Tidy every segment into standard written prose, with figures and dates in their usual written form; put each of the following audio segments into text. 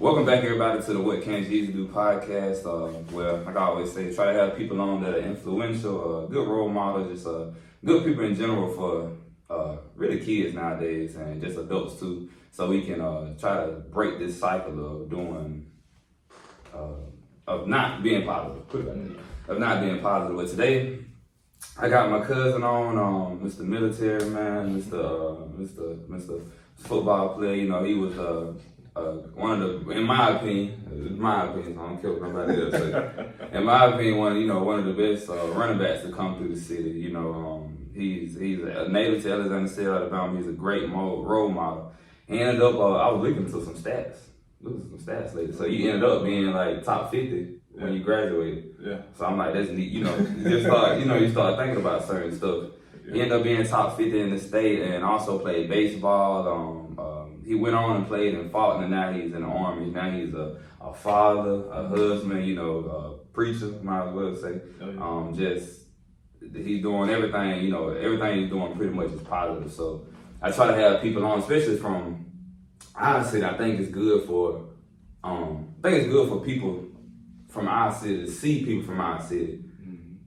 Welcome back, everybody, to the What Can Jesus Do podcast. Where, like I always say, try to have people on that are influential, good role models, just good people in general for really kids nowadays and just adults too, so we can try to break this cycle of of not being positive. Put it like that. Of not being positive. But today, I got my cousin on, Mr. Military Man, Mr. Football player. You know, he was one of the, in my opinion, so I don't care what nobody else say. In my opinion, one of the best running backs to come through the city. You know, he's a native to Alexander, Alabama. He's a great role model. He ended up, I was looking to some stats. Later. So you ended up being like top 50 when you graduated. Yeah. So I'm like, that's neat. You start thinking about certain stuff. Yeah. He ended up being top 50 in the state and also played baseball. He went on and played and fought, and now he's in the Army. Now he's a father, a husband, a preacher, might as well say. Oh, yeah. He's doing everything, everything he's doing pretty much is positive. So I try to have people on, especially from, honestly, I think it's good for people from our city to see people from our city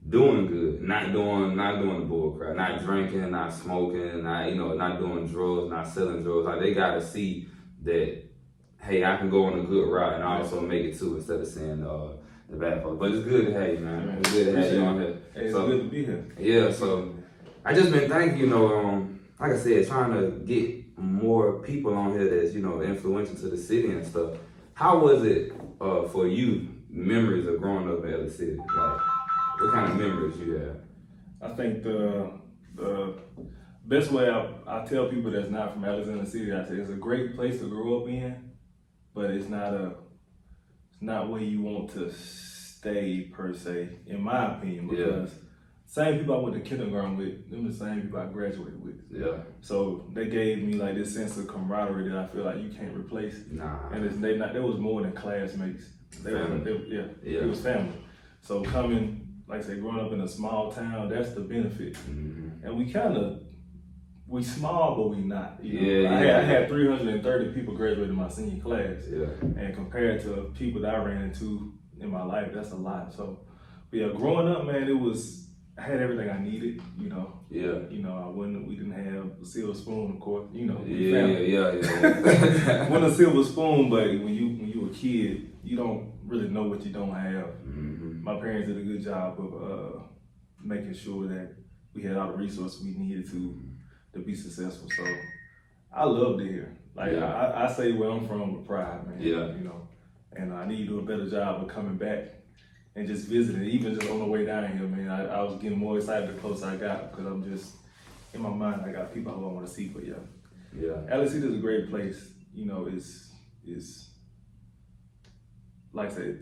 doing good, not doing the bull crap, not drinking, not smoking, not doing drugs, not selling drugs. Like, they gotta see that, hey, I can go on a good route and also make it too, instead of saying the bad part. But it's good to have you, man. It's good to have you on here. Hey, it's good to be here. Yeah, so I just been thinking, like I said, trying to get more people on here that's, influential to the city and stuff. How was it for you, memories of growing up in the city? Like, what kind of memories you have? I think the best way I tell people that's not from Alexander City, I say it's a great place to grow up in, but it's not where you want to stay per se, in my opinion, because same people I went to kindergarten with, them the same people I graduated with. Yeah. So they gave me like this sense of camaraderie that I feel like you can't replace. Nah. And they was more than classmates. It was family. So coming, like I say, growing up in a small town, that's the benefit. Mm-hmm. And we small, but we not. I had 330 people graduate in my senior class. Yeah. And compared to people that I ran into in my life, that's a lot. So, growing up, man, I had everything I needed, Yeah. We didn't have a silver spoon, of course, Yeah. Wasn't a silver spoon, but when you a kid, you don't really know what you don't have. Mm-hmm. My parents did a good job of making sure that we had all the resources we needed to be successful. So I loved it here. Like, I say where I'm from with pride, man. Yeah. And I need to do a better job of coming back and just visiting, even just on the way down here, man. I was getting more excited the closer I got, because I'm just, in my mind, I got people who I want to see. But Alex City is a great place. It's like I said,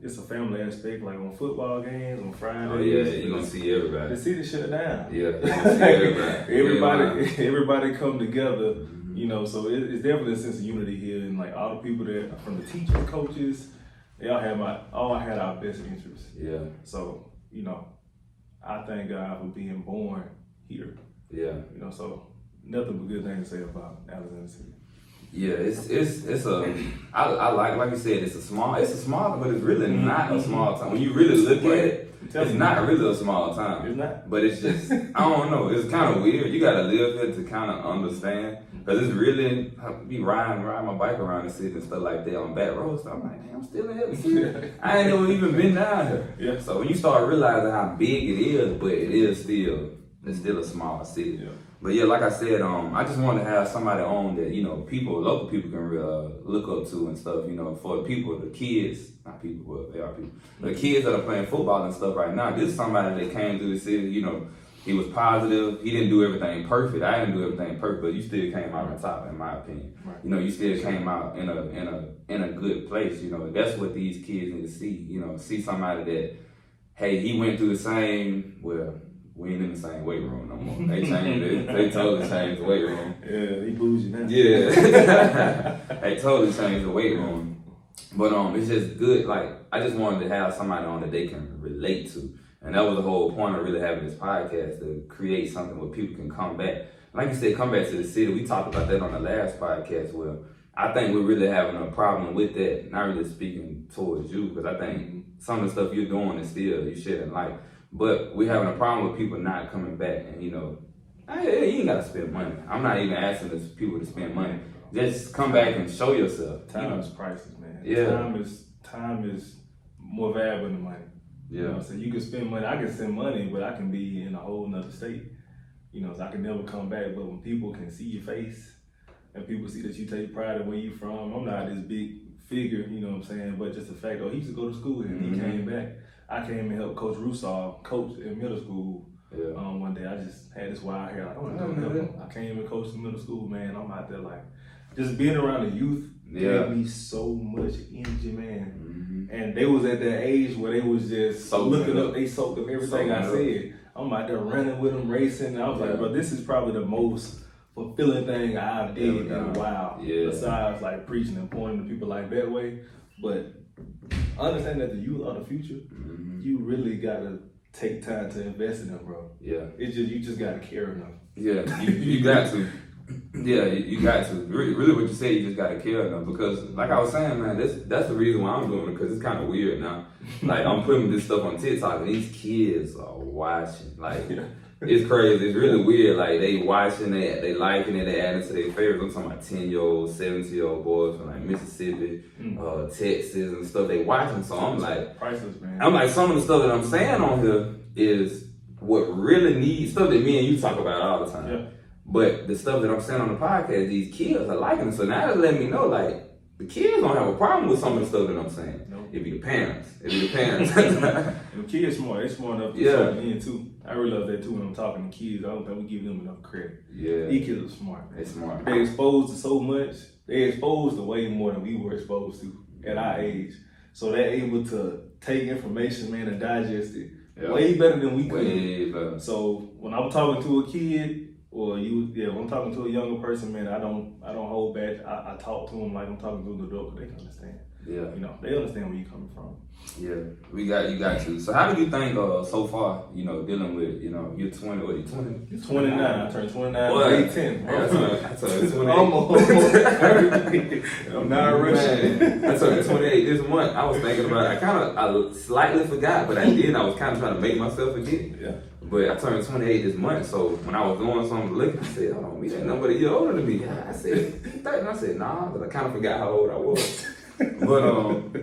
it's a family aspect. Like on football games, on Fridays. Oh yeah, you're gonna see everybody. The city shut down. Yeah, you're gonna see everybody. Everybody come together. Mm-hmm. So it's definitely a sense of unity here, and like all the people that from the teachers, coaches, they all had our best interests. Yeah. So, I thank God for being born here. Yeah. So nothing but good things to say about Alexander City. Yeah, I like you said, it's a small, but it's really not a small town. When you really look at it, it's not really a small town. It's not. But it's just, I don't know, it's kind of weird. You gotta live here to kind of understand. Because it's really, I be riding my bike around the city and stuff like that on back roads. So I'm like, man, I'm still in the city. I ain't never even been down here. Yeah. So when you start realizing how big it is, but it's still a small city. Yeah. But like I said, I just wanted to have somebody on that, local people can look up to and stuff, for people, the kids, not people, well, they are people, the kids that are playing football and stuff right now. This is somebody that came through the city, he was positive. He didn't do everything perfect. I didn't do everything perfect, but you still came out on top, in my opinion. Right. You still came out in a good place. That's what these kids need to see. See somebody that, hey, he went through the same. Well, we ain't in the same weight room no more. They changed it. They totally changed the weight room. Yeah, he bougie now. Yeah, they totally changed the weight room. But it's just good. Like, I just wanted to have somebody on that they can relate to. And that was the whole point of really having this podcast, to create something where people can come back. Like you said, come back to the city. We talked about that on the last podcast where I think we're really having a problem with that. Not really speaking towards you, because I think some of the stuff you're doing is still you shedding light. But we're having a problem with people not coming back, and you ain't gotta spend money. I'm not even asking these people to spend money. Just come back and show yourself. Time is priceless, man. Yeah. Time is more valuable than money. Yeah. You know, so you can spend money. I can spend money, but I can be in a whole nother state. You know, so I can never come back. But when people can see your face and people see that you take pride in where you from, I'm not this big figure, you know what I'm saying? But just the fact, he used to go to school and he came back. I came and helped Coach Russell coach in middle school. Yeah. One day I just had this wild hair. Like, I want to go help him. I came and coached in middle school, man. I'm out there like, just being around the youth gave me so much energy, man. And they was at that age where they was just looking up. They soaked up everything I said. I'm out there running with them, racing. And I was like, bro, this is probably the most fulfilling thing I've did in a while. Yeah. Besides like preaching and pointing to people like that way. But understand that the youth are the future. You really gotta take time to invest in them, bro. Yeah. You just gotta care enough. Yeah, you got to. Yeah, you got to. Really what you say, you just gotta care enough. Because like I was saying, man, that's the reason why I'm doing it, because it's kind of weird now. Like I'm putting this stuff on TikTok and these kids are watching. Like it's crazy. It's really weird. Like they watching it, they liking it, they adding to their favorites. I'm talking about 10-year-old, 17-year-old boys from like Mississippi, Texas and stuff. They watching. So I'm like, priceless, man. I'm like, some of the stuff that I'm saying on here is what really needs stuff that me and you talk about all the time. Yeah. But the stuff that I'm saying on the podcast, these kids are liking it. So now it's letting me know, like, the kids don't have a problem with some of the stuff that I'm saying. Nope. It be the parents. And the kids smart. They smart enough to talk in too. I really love that too when I'm talking to kids. I don't think we give them enough credit. Yeah. These kids are smart. They smart. They exposed to so much. They exposed to way more than we were exposed to at our age. So they're able to take information, man, and digest it way better than we could. Way better. So when I'm talking to a kid, or when I'm talking to a younger person, man, I don't hold back. I talk to them like I'm talking to an adult, because they can understand. Yeah. You know, they understand where you're coming from. Yeah, you got to. So how do you think so far, dealing with, you're 20, what are you 20? You're 29. I turned 29 on 8/10. I turned 28. Almost. I'm not rushing. I turned 28 this month. I was thinking about it. I slightly forgot, but I did. I was kind of trying to make myself forget. Yeah. But I turned 28 this month, so when I was doing something looking, I said, hold on, me ain't nobody a year older than me. I said, 30. And I said, nah, because I kind of forgot how old I was. But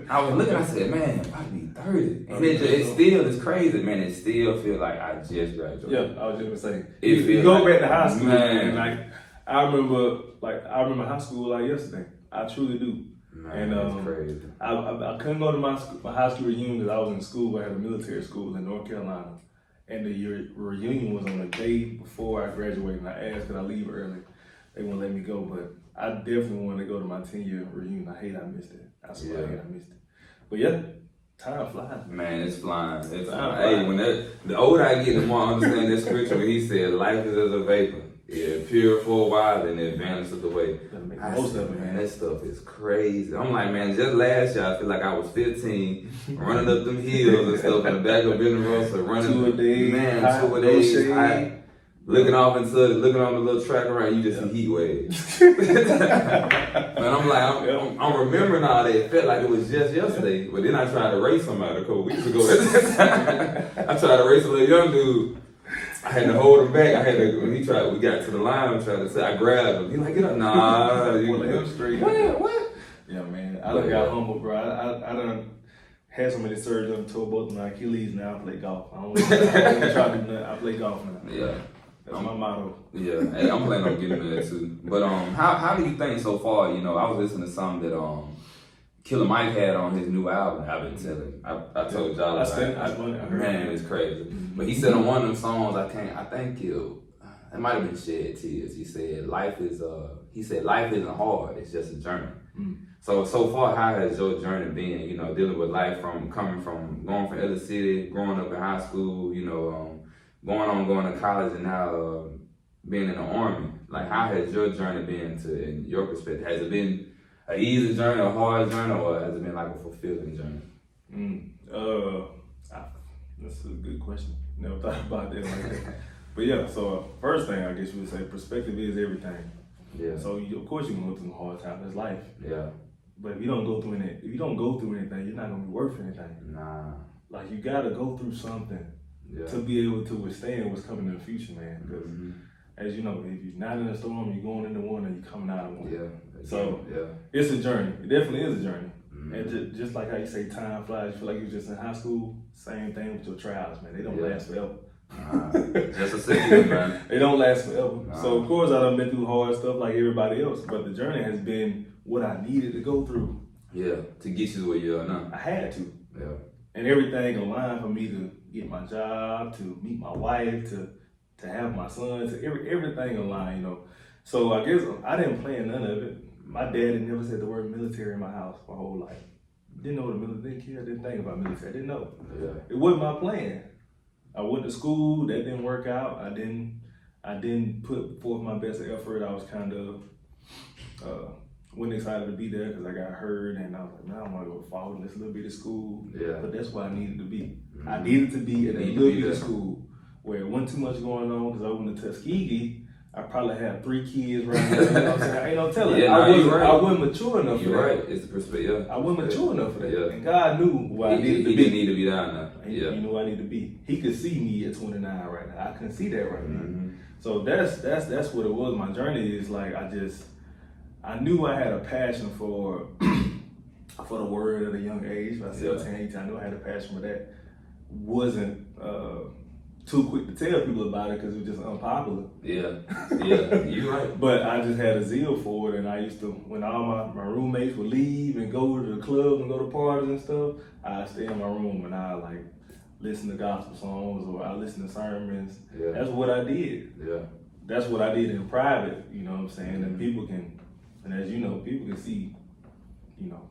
I was looking, I said, man, I'm about to be 30. And it still is crazy, man. It still feels like I just graduated. Yeah, I was just going to say. You go back to high school, man. Like, I remember high school like yesterday. I truly do. Man, that's crazy. I couldn't go to my high school reunion because I was in school. I had a military school in North Carolina. And the reunion was on the day before I graduated. And I asked, could I leave early? They wouldn't let me go, but I definitely wanted to go to my 10-year reunion. I missed it. I swear I missed it. But yeah, time flies. Man, it's flying. It's flying. Hey, the older I get, the more I understand that scripture when he said, life is as a vapor. Yeah, pure for a while, then it vanishes away. Most of it, man, that stuff is crazy. I'm like, man, just last year, I feel like I was 15, running up them hills and stuff in the back of Benton Russell, running 2 a day, man, 2 a day, looking on the little track around, you just see heat waves. And I'm like, I'm remembering all that. It felt like it was just yesterday, but then I tried to race somebody a couple weeks ago. I tried to race a little young dude. I had to hold him back. We got to the line, I grabbed him. He like, get up. Nah. Straight. What? Yeah, man. I got humble, bro. I done had so many surgeries. I tore both my Achilles. Now I play golf. I don't try to do nothing. I play golf now. Yeah. That's my motto. Yeah. Hey, I'm planning on getting there too. But how do you think so far? I was listening to something that Killer Mike had on his new album. I've been telling. I told y'all about it. Man, it's crazy. But he said on one of them songs, it might have been Shed Tears. He said life isn't hard. It's just a journey. So far, how has your journey been? Dealing with life going from Ellis City, growing up in high school, going to college, and now being in the Army. Like, how has your journey been in your perspective? Has it been an easy journey, a hard journey, or has it been like a fulfilling journey? That's a good question. Never thought about that like that. But yeah, so first thing I guess you would say, perspective is everything. Yeah. So of course you're gonna go through some hard times. That's life. Yeah. But if you don't go through anything, you're not gonna be worth anything. Nah. Like you gotta go through something to be able to withstand what's coming in the future, man. Because as you know, if you're not in a storm, you're going into one, and you're coming out of one. Yeah. So it's a journey. It definitely is a journey. And just like how you say time flies, you feel like you were just in high school. Same thing with your trials, man. They don't last forever. Just a second, man. They don't last forever. So of course I done been through hard stuff like everybody else, but the journey has been what I needed to go through. Yeah, to get you where you are now. I had to. Yeah. And everything aligned for me to get my job, to meet my wife, to have my son, to everything aligned, you know. So I guess I didn't plan none of it. My dad had never said the word military in my house my whole life. Didn't know what the military, didn't care, didn't think about military, didn't know. Yeah. It wasn't my plan. I went to school, that didn't work out. I didn't put forth my best effort. I was kind of wasn't excited to be there because I got hurt, and I was like, man, I don't want to go fall in this little bit of school. Yeah. But that's where I needed to be. I needed to be at a little bit of school where it wasn't too much going on, because I went to Tuskegee. I probably had 3 kids right now. You know what I'm saying? I ain't no telling. I wasn't mature enough for that. You're right. It's the perspective. I wasn't mature enough for that. Yeah. And God knew where I needed to be. He didn't need to be down there. He knew I needed to be. He could see me at 29 right now. I couldn't see that right now. So that's what it was. My journey is like I knew I had a passion for the word at a young age. By 17, 18, I knew I had a passion for that. Wasn't too quick to tell people about it because it was just unpopular. Yeah, you're right. But I just had a zeal for it, and I used to, when all my roommates would leave and go to the club and go to parties and stuff, I'd stay in my room and I like listen to gospel songs or I listen to sermons. Yeah. That's what I did. Yeah. That's what I did in private, you know what I'm saying? And people can, and as you know, people can see, you know,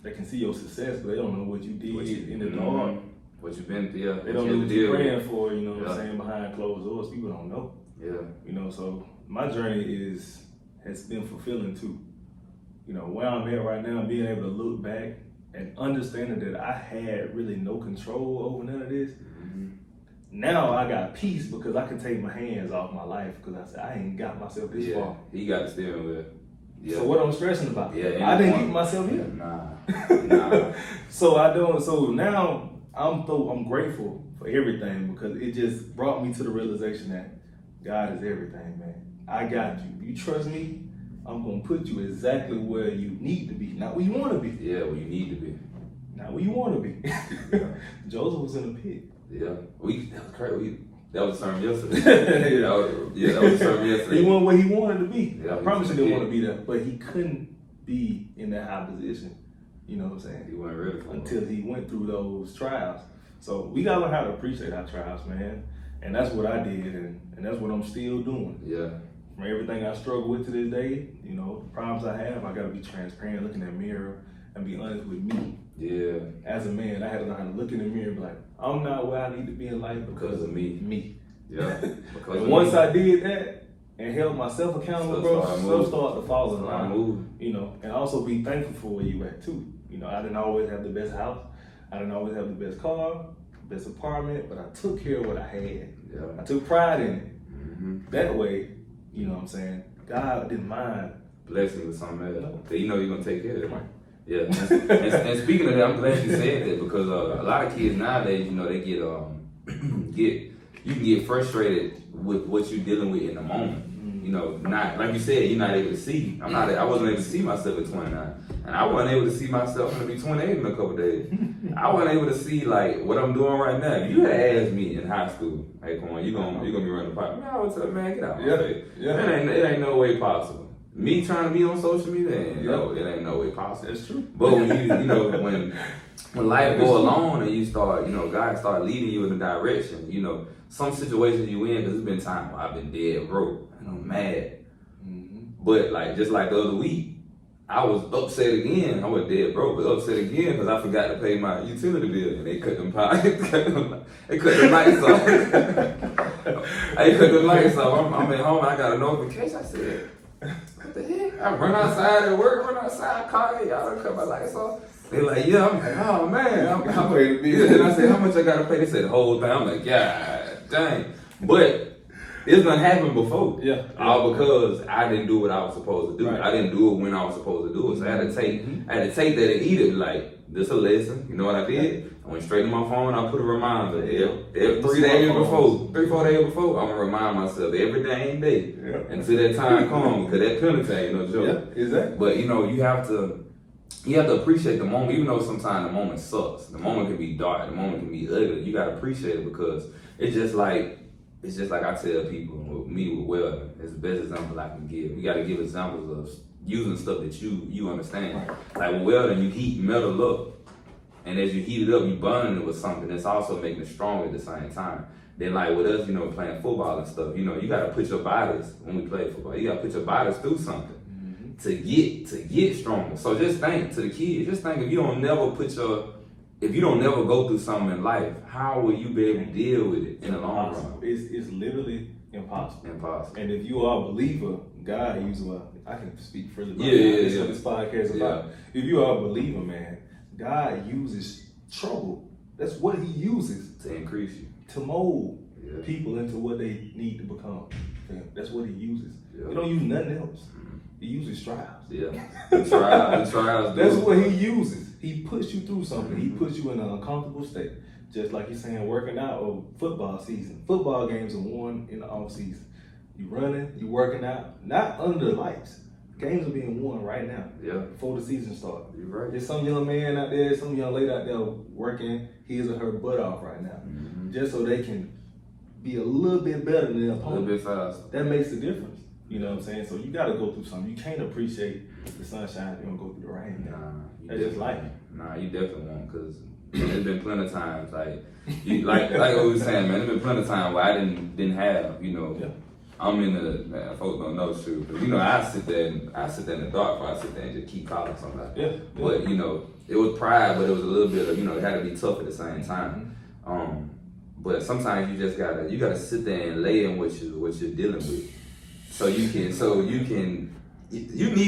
they can see your success, but they don't know what you did in the dark. What you've been through, They don't know what you're praying for, you know what I'm saying, behind closed doors. People don't know. Yeah. You know, so my journey has been fulfilling too. You know, where I'm at right now, being able to look back and understanding that I had really no control over none of this. Now I got peace because I can take my hands off my life because I said I ain't got myself this far. He got the steering wheel. Yeah. So what I'm stressing about? Yeah, I didn't keep myself here. Nah. So I don't. So now I'm grateful for everything because it just brought me to the realization that God is everything, man. I got you. You trust me? I'm gonna put you exactly where you need to be, not where you want to be. Yeah, where you need to be. Not where you want to be. Joseph was in the pit. Yeah, that was crazy. That was a sermon yesterday. that was a sermon yesterday. He wasn't where he wanted to be. Yeah, I promise he didn't want to be there, but he couldn't be in that high position. You know what I'm saying? He wasn't ready for until he went through those trials. So we gotta learn how to appreciate our trials, man. And that's what I did, and that's what I'm still doing. Yeah. From everything I struggle with to this day, you know, the problems I have, I gotta be transparent, look in that mirror, and be honest with me. Yeah. As a man, I had to learn how to look in the mirror and be like, I'm not where I need to be in life because of me. Yeah. And once I did that and held myself accountable, bro, stuff started to fall in line. You know, and also be thankful for where you at too. You know, I didn't always have the best house. I didn't always have the best car, best apartment, but I took care of what I had. Yeah. I took pride in it. That way, you know what I'm saying, God didn't mind. Blessing with something else. That you know you're going to take care of it. Right. Yeah. And speaking of that, I'm glad you said that because a lot of kids nowadays, you know, they you can get frustrated with what you're dealing with in the moment. You know, not like you said, you're not able to see. I wasn't able to see myself at 29. And I wasn't able to see myself going to be 28 in a couple of days. I wasn't able to see like what I'm doing right now. If you had asked me in high school, hey, come on, you're gonna be running the pot. I would tell man, get out. It ain't no way possible. Me trying to be on social media, no, it ain't no way possible. That's true. But when when life go along and you start, you know, God start leading you in a direction, you know, some situations you in, because there's been times where I've been dead broke and I'm mad. But like just like the other week, I was upset again. I was dead broke, but upset again because I forgot to pay my utility bill and they cut them power. They cut the lights off. They cut the lights off. I'm at home and I got a notification. I said, what the heck? I run outside at work, call hey, y'all done cut my lights off. They like, yeah. I'm like, oh man, I'm paid the bill. And I said, how much I gotta pay? They said the whole thing. I'm like, God dang. But It's gonna happen before. Yeah. All because I didn't do what I was supposed to do. Right. I didn't do it when I was supposed to do it. So I had to take that and eat it. Like, this a lesson. You know what I did? I went straight to my phone. I put a reminder. Every 3 days before, 3-4 days before, I'm gonna remind myself every dang day until that time comes. Because that penalty ain't no joke. Yeah, exactly. But you have to appreciate the moment, even though sometimes the moment sucks. The moment can be dark. The moment can be ugly. You gotta appreciate it because it's just like I tell people, with welding, it's the best example I can give. You gotta give examples of using stuff that you understand. Right. Like with welding, you heat metal up, and as you heat it up, you burn it with something that's also making it stronger at the same time. Then like with us, playing football and stuff, you gotta put your bodies, when we play football, you gotta put your bodies through something to get stronger. So just think, to the kids, just think, if you don't never go through something in life, how will you be able to deal with it in the long run? It's literally impossible. Impossible. And if you are a believer, God uses I can speak freely about that's what this podcast is about. If you are a believer, man, God uses trouble. That's what he uses to increase you, to mold people into what they need to become. That's what he uses. He don't use nothing else. He uses trials. The trials. That's what he uses. He puts you through something. He puts you in an uncomfortable state. Just like he's saying, working out or football season. Football games are won in the off season. You running, you working out, not under the lights. Games are being won right now. Before the season starts. You're right. There's some young man out there, some young lady out there working his or her butt off right now, just so they can be a little bit better than their opponent. A little bit faster. That makes a difference. You know what I'm saying? So you got to go through something. You can't appreciate the sunshine if you don't go through the rain. That's just life. Nah, you definitely won't, because there's been plenty of times, like what we was saying, man, there's been plenty of times where I didn't have, I'm in the, folks don't know it's true, but I sit there in the dark, I sit there and just keep calling somebody. But, it was pride, but it was a little bit of, it had to be tough at the same time. But sometimes you just gotta sit there and lay in what you're dealing with. So you need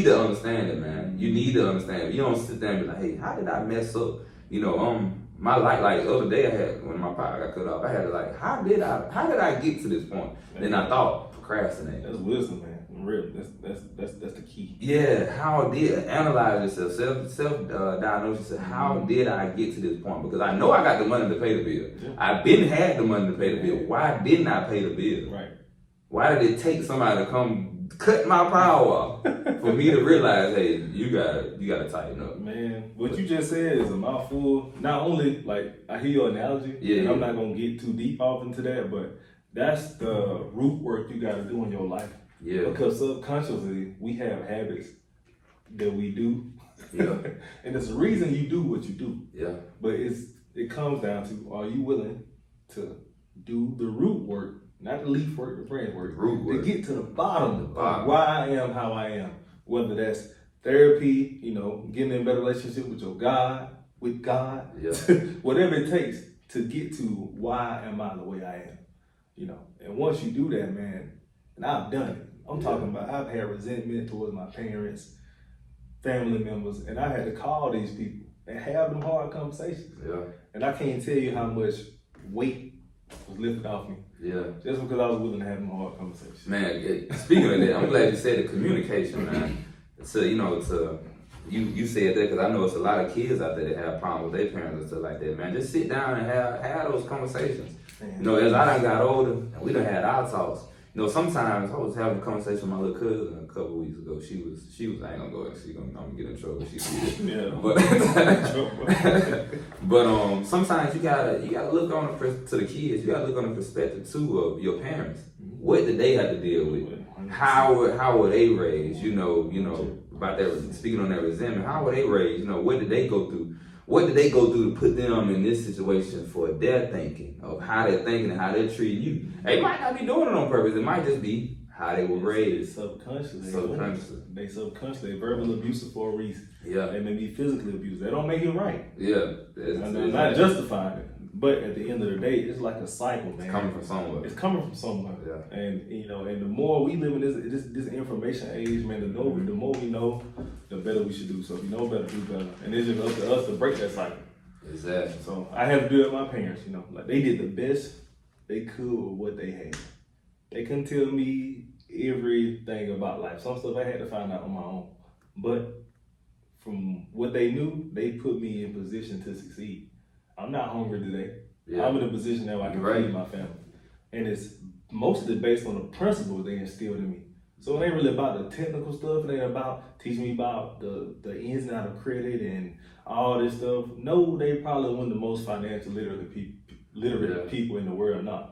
to understand it, man. You need to understand it. You don't sit there and be like, hey, how did I mess up? My light, like the other day I had, when my power got cut off, I had to like, how did I get to this point? Then I thought, procrastinate. That's wisdom, man. Really, that's the key. Yeah, analyze yourself, self-diagnose yourself. How did I get to this point? Because I know I got the money to pay the bill. I've been had the money to pay the bill. Why didn't I pay the bill? Right. Why did it take somebody to come cut my power off for me to realize, hey, you gotta tighten up? Man, what you just said is a mouthful. Not only, like, I hear your analogy, and I'm not gonna get too deep off into that, but that's the root work you gotta do in your life. Because subconsciously, we have habits that we do. And there's a reason you do what you do. But it comes down to, are you willing to do the root work? Not the leaf work, the branch work. To get to the bottom of why I am how I am. Whether that's therapy, getting in a better relationship with God, whatever it takes to get to why am I the way I am. And once you do that, man, and I've done it. I'm talking about, I've had resentment towards my parents, family members, and I had to call these people and have them hard conversations. And I can't tell you how much weight was lifted off me. Just because I was willing to have them hard conversations. Man, speaking of that, I'm glad you said the communication, man. So, you said that because I know it's a lot of kids out there that have problems with their parents and stuff like that, man. Just sit down and have those conversations. As I done got older and we done had our talks, sometimes I was having a conversation with my little cousin a couple weeks ago. She was I ain't gonna go, I'm gonna get in trouble. She did. But sometimes you gotta look on to the kids. You gotta look on the perspective too of your parents. What did they have to deal with? How were they raised? About that, speaking on that resentment. How were they raised? What did they go through? What did they go through to put them in this situation for their thinking, of how they're thinking and how they're treating you? They might not be doing it on purpose. It might just be how they were raised. Subconsciously. They subconsciously. Verbal abusive for a reason. They may be physically abused. They don't make it right. It's not justifying it. But at the end of the day, it's like a cycle, man. It's coming from somewhere. And and the more we live in this information age, man, the more we know, the better we should do. So if you know better, do better. And it's just up to us to break that cycle. Exactly. So I had to do it with my parents, like they did the best they could with what they had. They couldn't tell me everything about life. Some stuff I had to find out on my own. But from what they knew, they put me in position to succeed. I'm not hungry today. Yeah. I'm in a position now where I can feed my family. And it's mostly based on the principles they instilled in me. So it ain't really about the technical stuff. It ain't about teaching me about the ins and outs of credit and all this stuff. No, they probably one of the most financial literate people in the world now.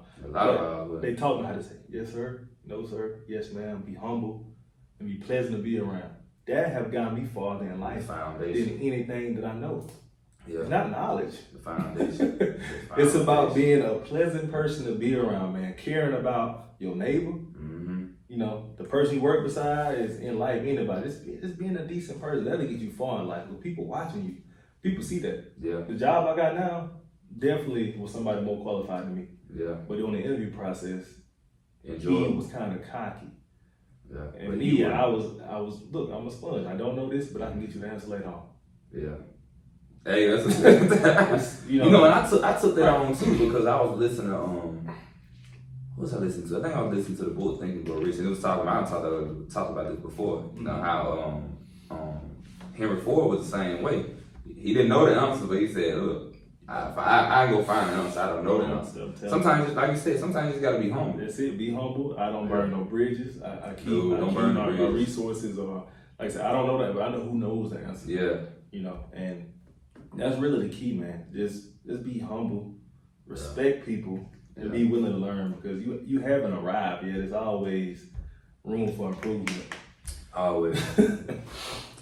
They taught me how to say, yes sir, no sir, yes ma'am, be humble, and be pleasant to be around. That have gotten me farther in life than anything that I know. Yeah. It's not knowledge. The foundation. It's about being a pleasant person to be around, man. Caring about your neighbor. Mm-hmm. You know, the person you work beside is in life, anybody. It's being a decent person. That'll get you far in life. With people watching you, people see that. Yeah. The job I got now definitely was somebody more qualified than me. Yeah. But during the interview process, he was kind of cocky. Yeah. And me, I was. Look, I'm a sponge. I don't know this, but I can get you the answer later on. Yeah. Hey, that's you know, and I took that on too because I was listening to what was I listening to? I think I was listening to the book Think and Grow Rich, and it was talking about I talked about this before. You know how Henry Ford was the same way. He didn't know the answer, but he said, "Look, I go find the answer. I don't know the answer." Sometimes, just like you said, sometimes you just gotta be humble. That's it. Be humble. I don't burn no bridges. I keep my resources. Or like I said, I don't know that, but I know who knows the answer. Yeah. You know, and that's really the key, man. Just be humble, respect people, and be willing to learn because you haven't arrived yet. There's always room for improvement. Always.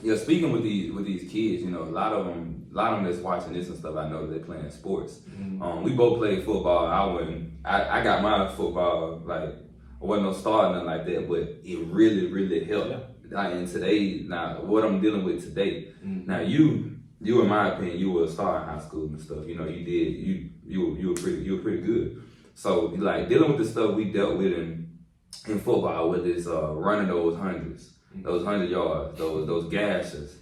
Yeah, speaking with these kids, you know, a lot of them that's watching this and stuff, I know that they're playing sports. Mm-hmm. We both played football. I got my football, like, I wasn't no star or nothing like that, but it really, really helped. Yeah. Like, and today, now, what I'm dealing with today, now you in my opinion, you were a star in high school and stuff. You know, you were pretty good. So, like, dealing with the stuff we dealt with in football, whether it's running those hundreds, those 100 yards, those gashes,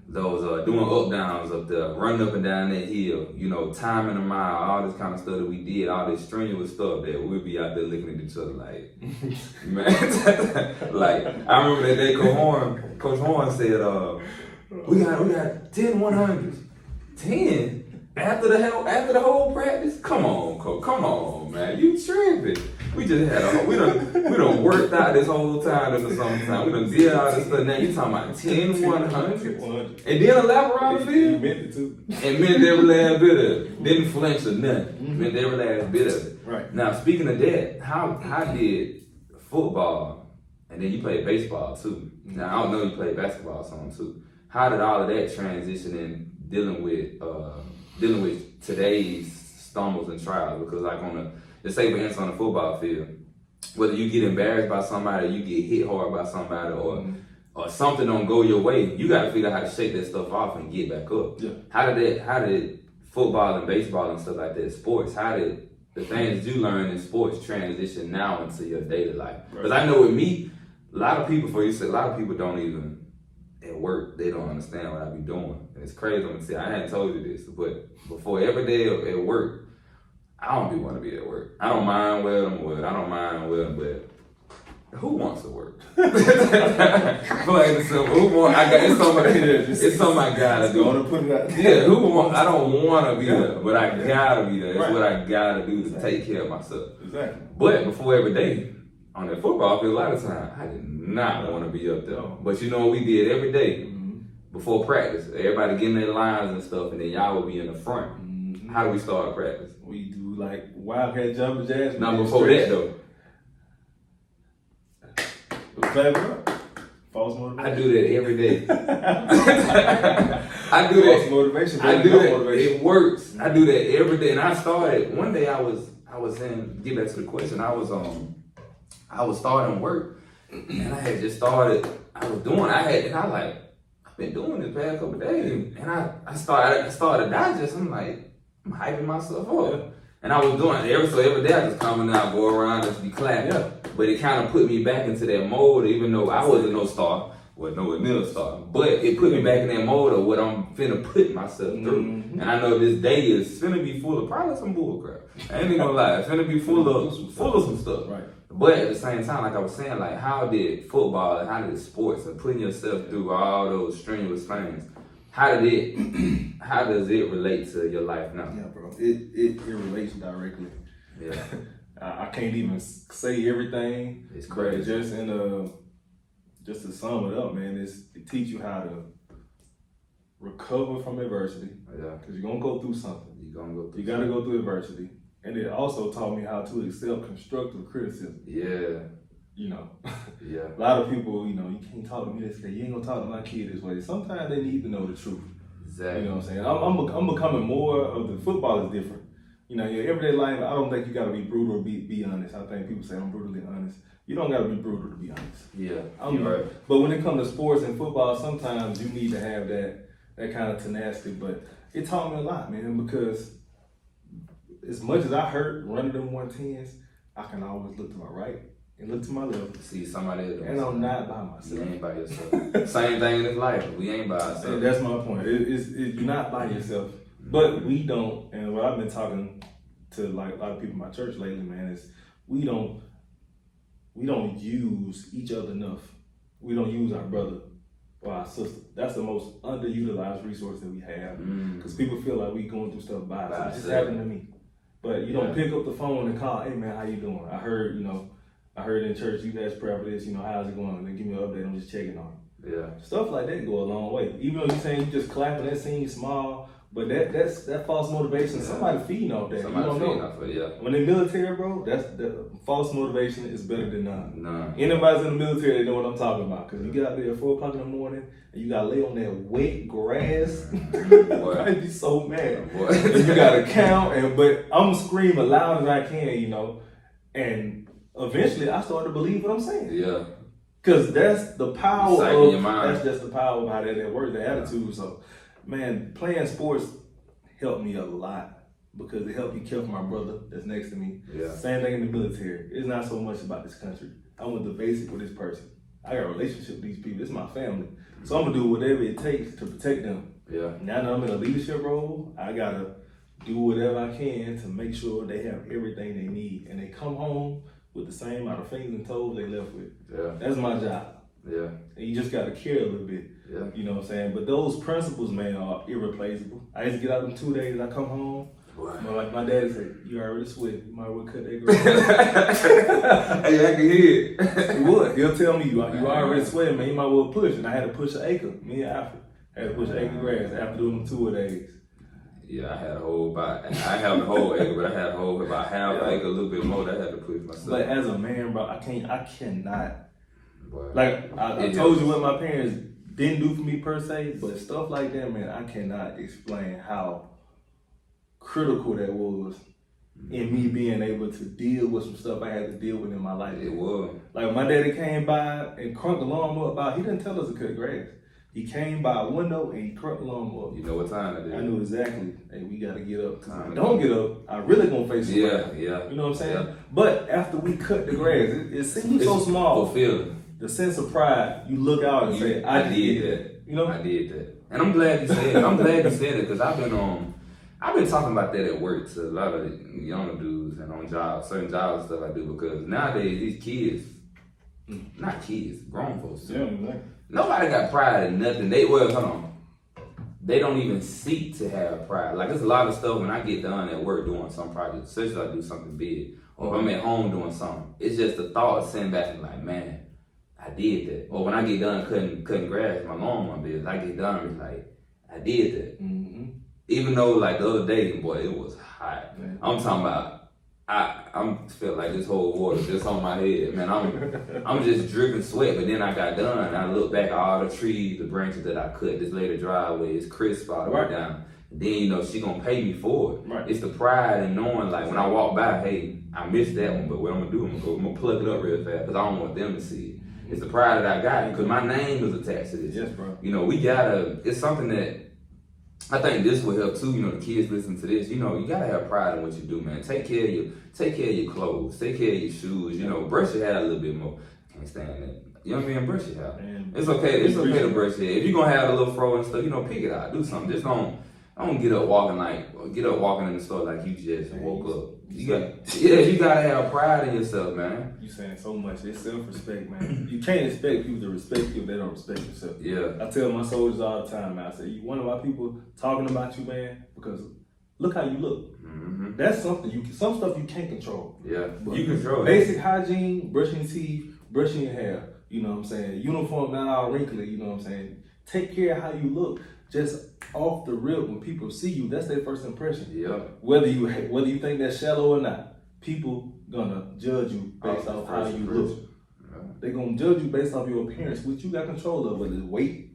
those doing up downs up there, running up and down that hill, you know, timing a mile, all this kind of stuff that we did, all this strenuous stuff that we'd be out there looking at each other like, man, like, I remember that day Coach Horn said, we got 10 100s. 10? After the whole practice? Come on, Coach. Come on, man. You tripping. We just had we done worked out this whole time in the summertime. We done did all this stuff. Now you talking about 10 100s? And then a lap around the field? You meant it too. And meant every last bit of it. Didn't flinch or nothing. Meant every last bit of it. Right. Now, speaking of that, how did football, and then you played baseball too. Now, I don't know you played basketball some too. How did all of that transition in dealing with today's stumbles and trials? Because like let's say for instance on the football field, whether you get embarrassed by somebody, or you get hit hard by somebody, or something don't go your way, you got to figure out how to shake that stuff off and get back up. Yeah. How did football and baseball and stuff like that, sports, how did the things you learn in sports transition now into your daily life? Because I know with me, a lot of people don't even at work, they don't understand what I be doing. And it's crazy. I'm gonna say I hadn't told you this, but before every day at work, I don't want to be at work. I don't mind welding, but who wants to work? It's something I gotta do. I don't want to be there, but I gotta be there. It's what I gotta do to take care of myself. Exactly. But before every day, on that football field, a lot of time, I did not want to be up there. But you know what we did every day before practice? Everybody getting their lines and stuff, and then y'all would be in the front. Mm-hmm. How do we start practice? We do like wildcat jumping jacks. Now before that though. False motivation. I do that every day. I do that. False motivation. I do that. Motivation. It works. I do that every day. And I started, one day I was in, get back to the question, I was starting work, and I had just started. I've been doing this past couple of days, and I started digest. I'm hyping myself up, and I was doing every day. I just come out, go around, just be clapping. Yeah. But it kind of put me back into that mode, even though I wasn't no star. Well, no, it never started. But it put me back in that mode of what I'm finna put myself through. And I know this day is finna be full of probably some bullcrap. I ain't even gonna lie. It's finna be full of some stuff. Right. But at the same time, like I was saying, like how did football and how did sports and putting yourself through all those strenuous things, how does it relate to your life now? Yeah, bro. It relates directly. Yeah. I can't even say everything. It's crazy. Just to sum it up, man, it teach you how to recover from adversity. Yeah. Because you're gonna go through something. You gotta go through adversity. And it also taught me how to accept constructive criticism. Yeah. You know. Yeah. A lot of people, you know, you can't talk to me this way. You ain't gonna talk to my kid this way. Sometimes they need to know the truth. Exactly. You know what I'm saying? I'm becoming more of the football is different. You know, your everyday life, I don't think you gotta be brutal or be honest. I think people say I'm brutally honest. You don't gotta be brutal to be honest. Yeah. You're right. But when it comes to sports and football, sometimes you need to have that kind of tenacity. But it taught me a lot, man, because as much as I hurt running them 110s, I can always look to my right and look to my left. See somebody else. And I'm not by myself. You ain't by yourself. Same thing in this life. We ain't by ourselves. And that's my point. You're not by yourself. But we don't, and what I've been talking to like a lot of people in my church lately, man, is we don't use each other enough. We don't use our brother or our sister. That's the most underutilized resource that we have. Because people feel like we going through stuff by ourselves. It just happened to me. But you don't pick up the phone and call, hey man, how you doing? I heard in church you guys pray for this, how's it going? And then give me an update, I'm just checking on you. Yeah. Stuff like that go a long way. Even though you're saying you just clapping, that seems small, but that false motivation, somebody feeding off that. Somebody you don't feeding know. off it, yeah. When they're military, bro, the false motivation is better than none. None. Anybody's in the military, they know what I'm talking about. Because you get out there at 4 o'clock in the morning and you got to lay on that wet grass. I'd be so mad. And you got to count, but I'm screaming loud as I can, and eventually I started to believe what I'm saying. Yeah. Because that's the power of your mind. That's just the power of how that works, the attitude. So, man, playing sports helped me a lot because it helped me care for my brother that's next to me. Yeah. Same thing in the military. It's not so much about this country. I went to basic with this person. I got a relationship with these people. It's my family. So I'm going to do whatever it takes to protect them. Yeah. Now that I'm in a leadership role, I got to do whatever I can to make sure they have everything they need. And they come home with the same amount of fingers and toes they left with. Yeah. That's my job. Yeah. And you just got to care a little bit. Yeah. You know what I'm saying? But those principles, man, are irreplaceable. I used to get out them 2 days, I come home. Like my daddy said, you already sweat. You might well cut that grass. Hey, I can hear it. He would. He'll tell me, you already sweating, man. You might well push. And I had to push an acre. Me and Alfred had to push an acre grass after doing them 2 days. Yeah, I had a whole acre, but I had about half an acre, a little bit more that I had to push myself. But as a man, bro, I cannot. Boy. Like I told you what my parents didn't do for me per se, but stuff like that, man, I cannot explain how critical that was in me being able to deal with some stuff I had to deal with in my life. It was. Like my daddy came by and crunked the lawnmower up. He didn't tell us to cut grass. He came by a window and he crunked the lawnmower up. You know what time it is. I knew exactly. Hey, we gotta get up. If I don't get up, I really gonna face some rain. Yeah. You know what I'm saying? Yeah. But after we cut the grass, it seems so small. Fulfilling. The sense of pride, you look out and say, I did that. You know? I did that. And I'm glad you said it. I'm glad you said it because I've been talking about that at work to a lot of younger dudes and on jobs, certain jobs and stuff I do because nowadays these kids, not kids, grown folks. Yeah, exactly. Nobody got pride in nothing. They don't even seek to have pride. Like there's a lot of stuff when I get done at work doing some project, especially if I do something big, or if I'm at home doing something. It's just the thought of sitting back and like, man, I did that. Or when I get done cutting grass, my lawnmower business, I get done, it's like, I did that. Mm-hmm. Even though like the other day, boy, it was hot. Man. I'm talking about, I felt like this whole water just on my head, man. I'm just dripping sweat. But then I got done, and I looked back at all the trees, the branches that I cut. This lady driveway is crisp all the way down. And then she gonna pay me for it. Right. It's the pride in knowing, like when I walk by, hey, I missed that one, but what I'm gonna do, I'm gonna plug it up real fast because I don't want them to see it. It's the pride that I got because my name is attached to this. Yes, bro. It's something that I think this will help too. The kids listen to this. You gotta have pride in what you do, man. Take care of your clothes. Take care of your shoes. Brush your hair a little bit more. Can't stand it. You know what I mean? Brush your hair. And it's okay. It's okay to brush your hair. If you're gonna have a little fro and stuff, pick it out. Do something. Just don't get up walking in the store like you just woke up. You gotta have pride in yourself, man. You saying so much. It's self-respect, man. You can't expect people to respect you if they don't respect yourself. Yeah. I tell my soldiers all the time, man. I say, you wonder why people talking about you, man? Because look how you look. Mm-hmm. That's something some stuff you can't control. Yeah. You control basic hygiene, brushing your teeth, brushing your hair. You know what I'm saying? Uniform not all wrinkly. You know what I'm saying? Take care of how you look. Just off the rip, when people see you, that's their first impression. Yeah. Whether you think that's shallow or not, people gonna judge you based off how you look. Yeah. They gonna judge you based off your appearance, which you got control of. Whether it's weight,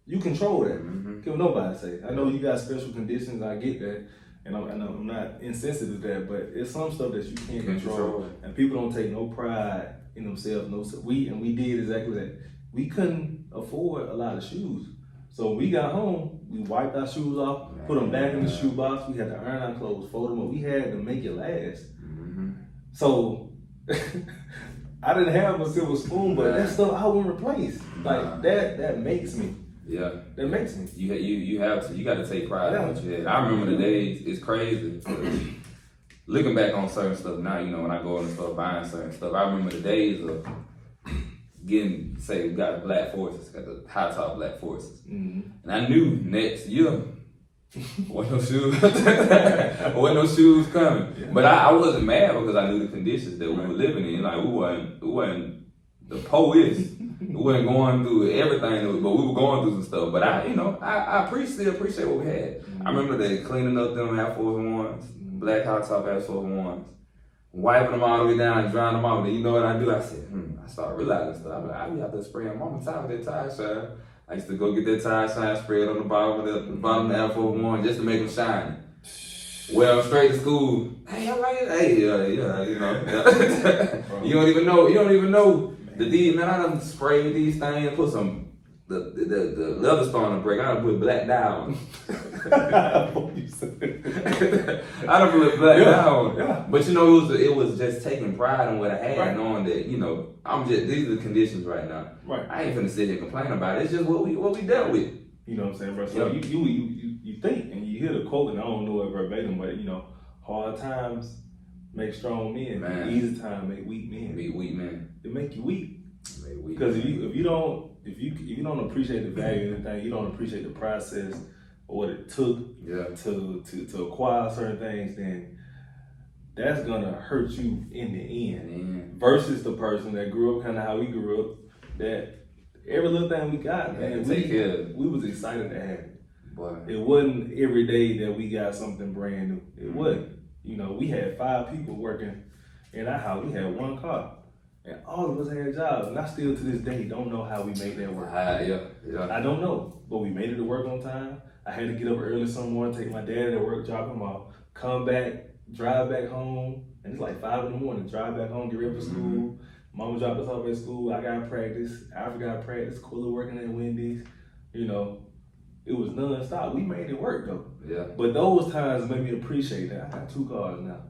you control that. Mm-hmm. Can't nobody say. I know you got special conditions. I get that, and I'm not insensitive to that. But it's some stuff that you can't control, and people don't take no pride in themselves. We did exactly that. We couldn't afford a lot of shoes. So when we got home, we wiped our shoes off, put them back in the shoebox. We had to iron our clothes, fold them up. We had to make it last. Mm-hmm. So I didn't have a silver spoon, but that stuff I wouldn't replace. Like that makes me. Yeah. That makes me. You have to. You got to take pride in what you had. I remember the days. It's crazy. Looking back on certain stuff now, when I go in the store buying certain stuff, I remember the days of we got black forces, got the high top black forces. Mm-hmm. And I knew next year, wasn't no shoes coming. Yeah. But I wasn't mad because I knew the conditions that we were living in. Like we wasn't the poets. We wasn't going through everything, but we were going through some stuff. But I still appreciate what we had. Mm-hmm. I remember they cleaning up them Air Force Ones, black high top Air Force Ones, wiping them all the way down and drying them off. Then you know what I do? I said, I started realizing stuff. I be out there spraying mama time with that tire shine. I used to go get that tire shine sprayed on the bottom of the Air Force One just to make them shiny. Well, straight to school. Hey, all right. Hey, yeah. You don't even know the deed. Man, I done sprayed these things, put some the leather stone on the brake. I done put black dye on. I done put black dye on. Yeah. But it was just taking pride in what I had, knowing that these are the conditions right now. Right. I ain't finna sit here and complain about it. It's just what we dealt with. You know what I'm saying, bro? So you think and you hear the quote, and I don't know it verbatim, but hard times make strong men. Man. Easy times make weak men. It make you weak. Because if you don't appreciate the value of anything, you don't appreciate the process or what it took to acquire certain things, then that's gonna hurt you in the end. Versus the person that grew up kind of how we grew up, that every little thing we got, man, we was excited to have it. Boy. It wasn't every day that we got something brand new. It wasn't. We had 5 people working in our house. We had 1 car. And all of us had jobs, and I still to this day don't know how we made that work. Yeah. I don't know, but we made it to work on time. I had to get up early some morning, take my dad to work, drop him off, come back, drive back home, and it's like 5 in the morning, drive back home, get ready for school. Mama dropped us off at school, I got practice, Alfred got practice, Quilla working at Wendy's. It was non-stop. We made it work though. Yeah. But those times made me appreciate that. I got 2 cars now.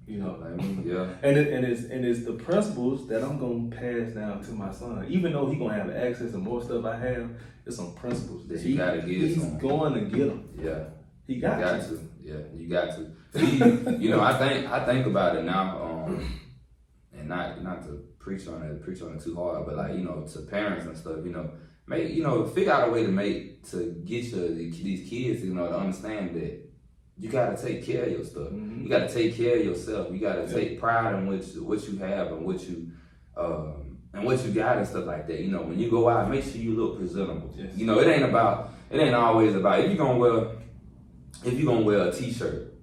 Yeah. And it's the principles that I'm gonna pass down to my son. Even though he's gonna have access to more stuff I have, it's some principles that you gotta get. He's going to get them. Yeah. He got to. Yeah, you got to. I think about it now, and not to preach on it too hard, but to parents and stuff, figure out a way to get these kids, to understand that you gotta take care of your stuff. Mm-hmm. You gotta take care of yourself. You gotta take pride in what you have and what you got and stuff like that. When you go out, make sure you look presentable. Yes. It ain't always about if you're gonna wear a t-shirt.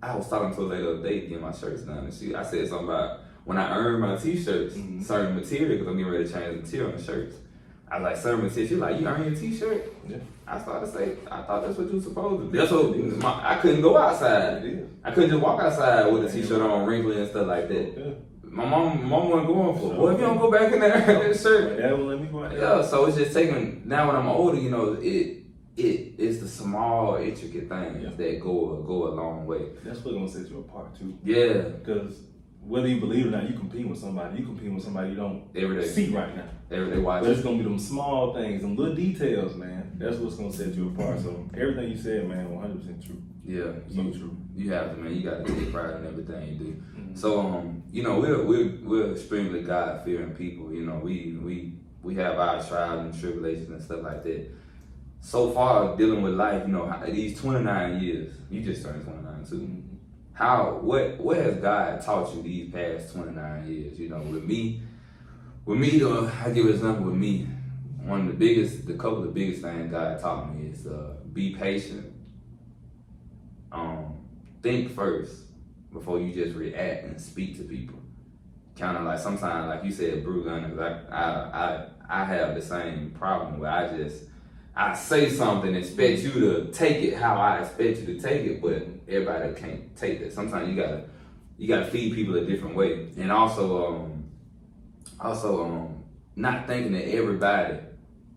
I was talking to a lady the other day getting my shirts done, and I said something about when I earn my t-shirts, certain material, because I'm getting ready to change the material on the shirts. I was like, certain material. She's like, you earn your t-shirt? Yeah. I started to say, I thought that's what you were supposed to do. That's what I couldn't go outside. Yeah. I couldn't just walk outside with a t-shirt on, wrinkly and stuff like that. Yeah. My mom wasn't going for it. Well, if you don't go back in there and that shirt. My dad won't let me go out. Yeah, so it's just taking, now when I'm older, it's the small, intricate things that go a long way. That's what's gonna set you apart too. Yeah. Because whether you believe it or not, you compete with somebody. You compete with somebody you don't every day see right now. Every day watch. But it's gonna be them small things, them little details, man. That's what's gonna set you apart. So everything you said, man, 100% true. Yeah, So true. You have to, man. You got to take pride in everything you do. Mm-hmm. So, you know, we're extremely God fearing people. You know, we have our trials and tribulations and stuff like that. So far, dealing with life, you know, these 29 years, you just turned 29 too. Mm-hmm. What has God taught you these past 29 years? You know, with me, though, I give an example with me. The couple of the biggest things God taught me is be patient. Think first before you just react and speak to people. Kind of like sometimes, like you said, Buckner, I have the same problem where I say something, expect you to take it how I expect you to take it, but everybody can't take that. Sometimes you gotta feed people a different way, and also not thinking that everybody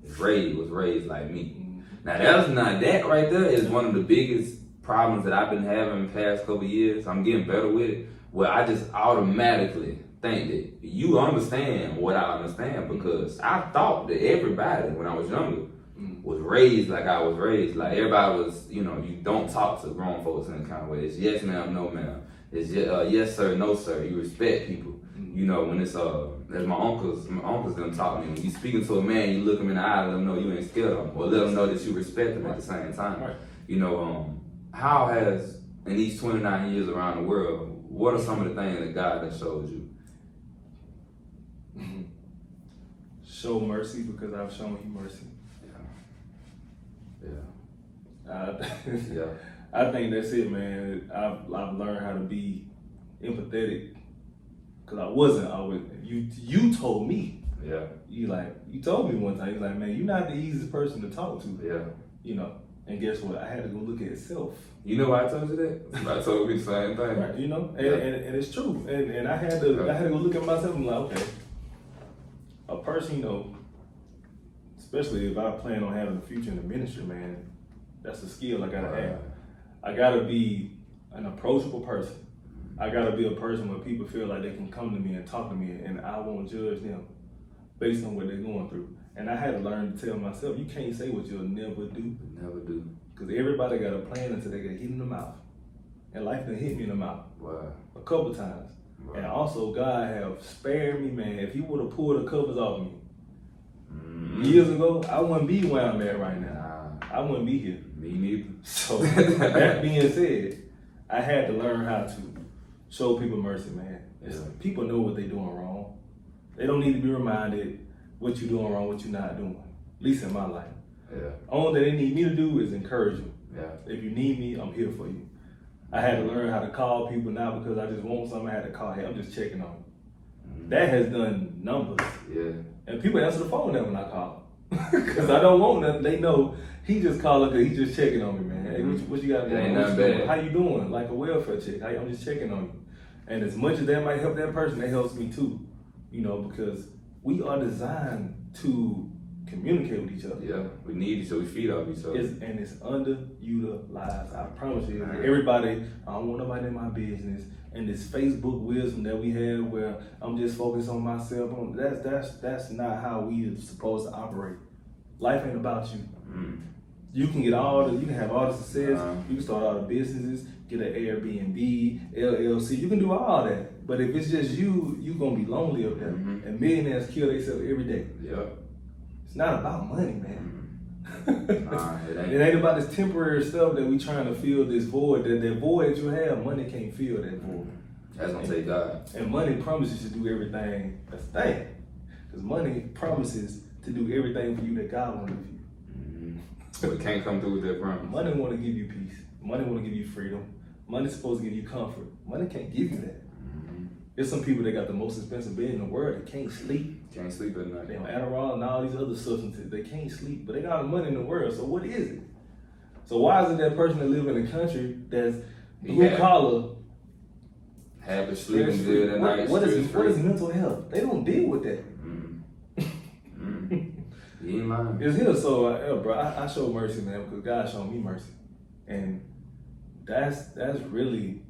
was raised like me. Now that right there is one of the biggest problems that I've been having in the past couple of years. I'm getting better with it, where I just automatically think that you understand what I understand, because I thought that everybody when I was younger was raised like I was raised. Like everybody was, you know, you don't talk to grown folks in that kind of way. It's yes ma'am, no ma'am. It's yes sir, no sir. You respect people. You know, when it's as my uncles done taught me, when you speaking to a man, you look him in the eye, let them know you ain't scared of him, or let them know that you respect him at the same time. Right. You know, how has, in these 29 years around the world, what are some of the things that God has showed you? Show mercy, because I've shown you mercy. Yeah. I think that's it, man. I've learned how to be empathetic, because I wasn't always. You told me. Yeah. You told me one time. You like, man, you're not the easiest person to talk to. Yeah. You know. And guess what? I had to go look at self. You know why I told you that? I told you the same thing. Right, you know, and it's true. And I had to go look at myself and like, okay, a person, you know, especially if I plan on having a future in the ministry, man, that's a skill I gotta have. I gotta be an approachable person. I gotta be a person where people feel like they can come to me and talk to me, and I won't judge them based on what they're going through. And I had to learn to tell myself, you can't say what you'll never do. Never do. Because everybody got a plan until they get hit in the mouth. And life done hit me in the mouth. Wow. A couple times. Wow. And also God have spared me, man. If he would have pulled the covers off me years ago, I wouldn't be where I'm at right now. I wouldn't be here. Me neither. So that being said, I had to learn how to show people mercy, man. Yeah. People know what they're doing wrong. They don't need to be reminded what you're doing wrong, what you're not doing. At least in my life. Yeah. All that they need me to do is encourage you. Yeah. If you need me, I'm here for you. I had to learn how to call people, not because I just want something. I had to call, hey, I'm just checking on you. That has done numbers. Yeah. And people answer the phone now when I call. Because I don't want nothing. They know he just calling because he's just checking on me, man. Hey, what you got going on? How you doing? Like a welfare check. I'm just checking on you. And as much as that might help that person, that helps me too. You know, because we are designed to communicate with each other. Yeah, we need each other, we feed off each other. And it's underutilized. I promise you. Everybody, I don't want nobody in my business. And this Facebook wisdom that we have where I'm just focused on myself, that's not how we are supposed to operate. Life ain't about you. You can have all the success, you can start all the businesses, get an Airbnb, LLC, you can do all that. But if it's just you, you're gonna be lonely up there. And millionaires kill themselves every day. Yep. It's not about money, man. It ain't about this temporary stuff that we trying to fill this void. That void you have, money can't fill that void. That's gonna take God. And money promises to do everything. That's the thing. Because money promises to do everything for you that God wants to do for you. But it can't come through with that promise. Money want to give you peace. Money want to give you freedom. Money's supposed to give you comfort. Money can't give you that. There's some people that got the most expensive bed in the world that can't sleep. Can't sleep at night. They on Adderall and all these other substances. They can't sleep, but they got all the money in the world. So what is it? So why isn't that person that live in a country that's blue collar, happy, sleeping good at night? What is mental health? They don't deal with that. You ain't lying. It's here. So, bro, I show mercy, man, because God showed me mercy, and that's really.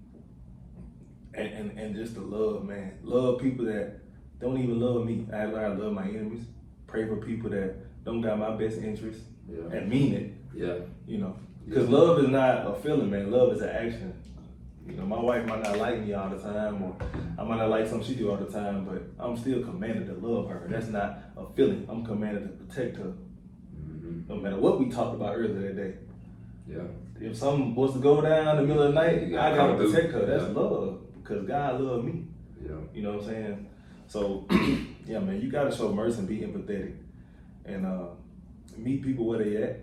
And just the love, man. Love people that don't even love me. I learned to love my enemies. Pray for people that don't got my best interest and mean it. Yeah. You know, because love is not a feeling, man. Love is an action. You know, my wife might not like me all the time, or I might not like something she do all the time, but I'm still commanded to love her. That's not a feeling. I'm commanded to protect her. No matter what we talked about earlier that day. Yeah. If something was to go down in the middle of the night, I gotta protect her. That's Yeah. love, because God loved me. Yeah. You know what I'm saying? So, yeah, man, you gotta show mercy and be empathetic, and meet people where they at,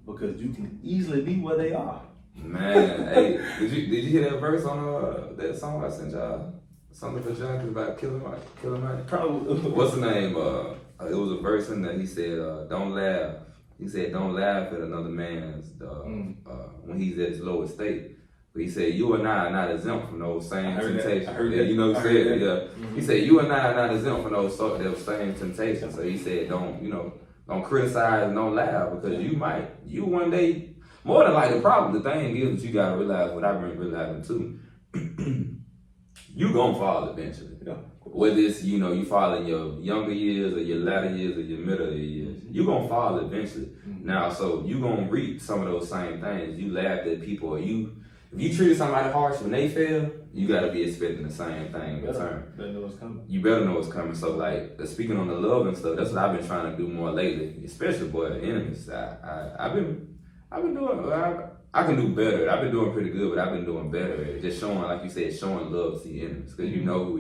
because you can easily be where they are. Man, hey, did you hear that verse on that song I sent y'all? Something for John about killing man. Probably. What's the name? It was a verse in there. He said, "Don't laugh." He said, "Don't laugh at another man's when he's at his lowest state." But he said, "You and I are not exempt from those same temptations." I heard that. You know what he said? Yeah. Mm-hmm. He said, "You and I are not exempt from those same temptations." So he said, don't criticize and don't laugh, because you one day. More than likely, the thing is that you gotta realize, what I've been realizing too, you gonna fall eventually. Yeah. Whether it's, you fall in your younger years or your latter years or your middle years, you gonna fall eventually. Mm-hmm. Now, so you gonna reap some of those same things. You laughed at people, or if you treated somebody harsh when they fail, you gotta be expecting the same thing in return. Better know what's coming. You better know what's coming. So, like, speaking on the love and stuff, that's what I've been trying to do more lately, especially enemies. I've been doing. I can do better. I've been doing pretty good, but I've been doing better at it. Just showing, like you said, showing love to your enemies, because you know who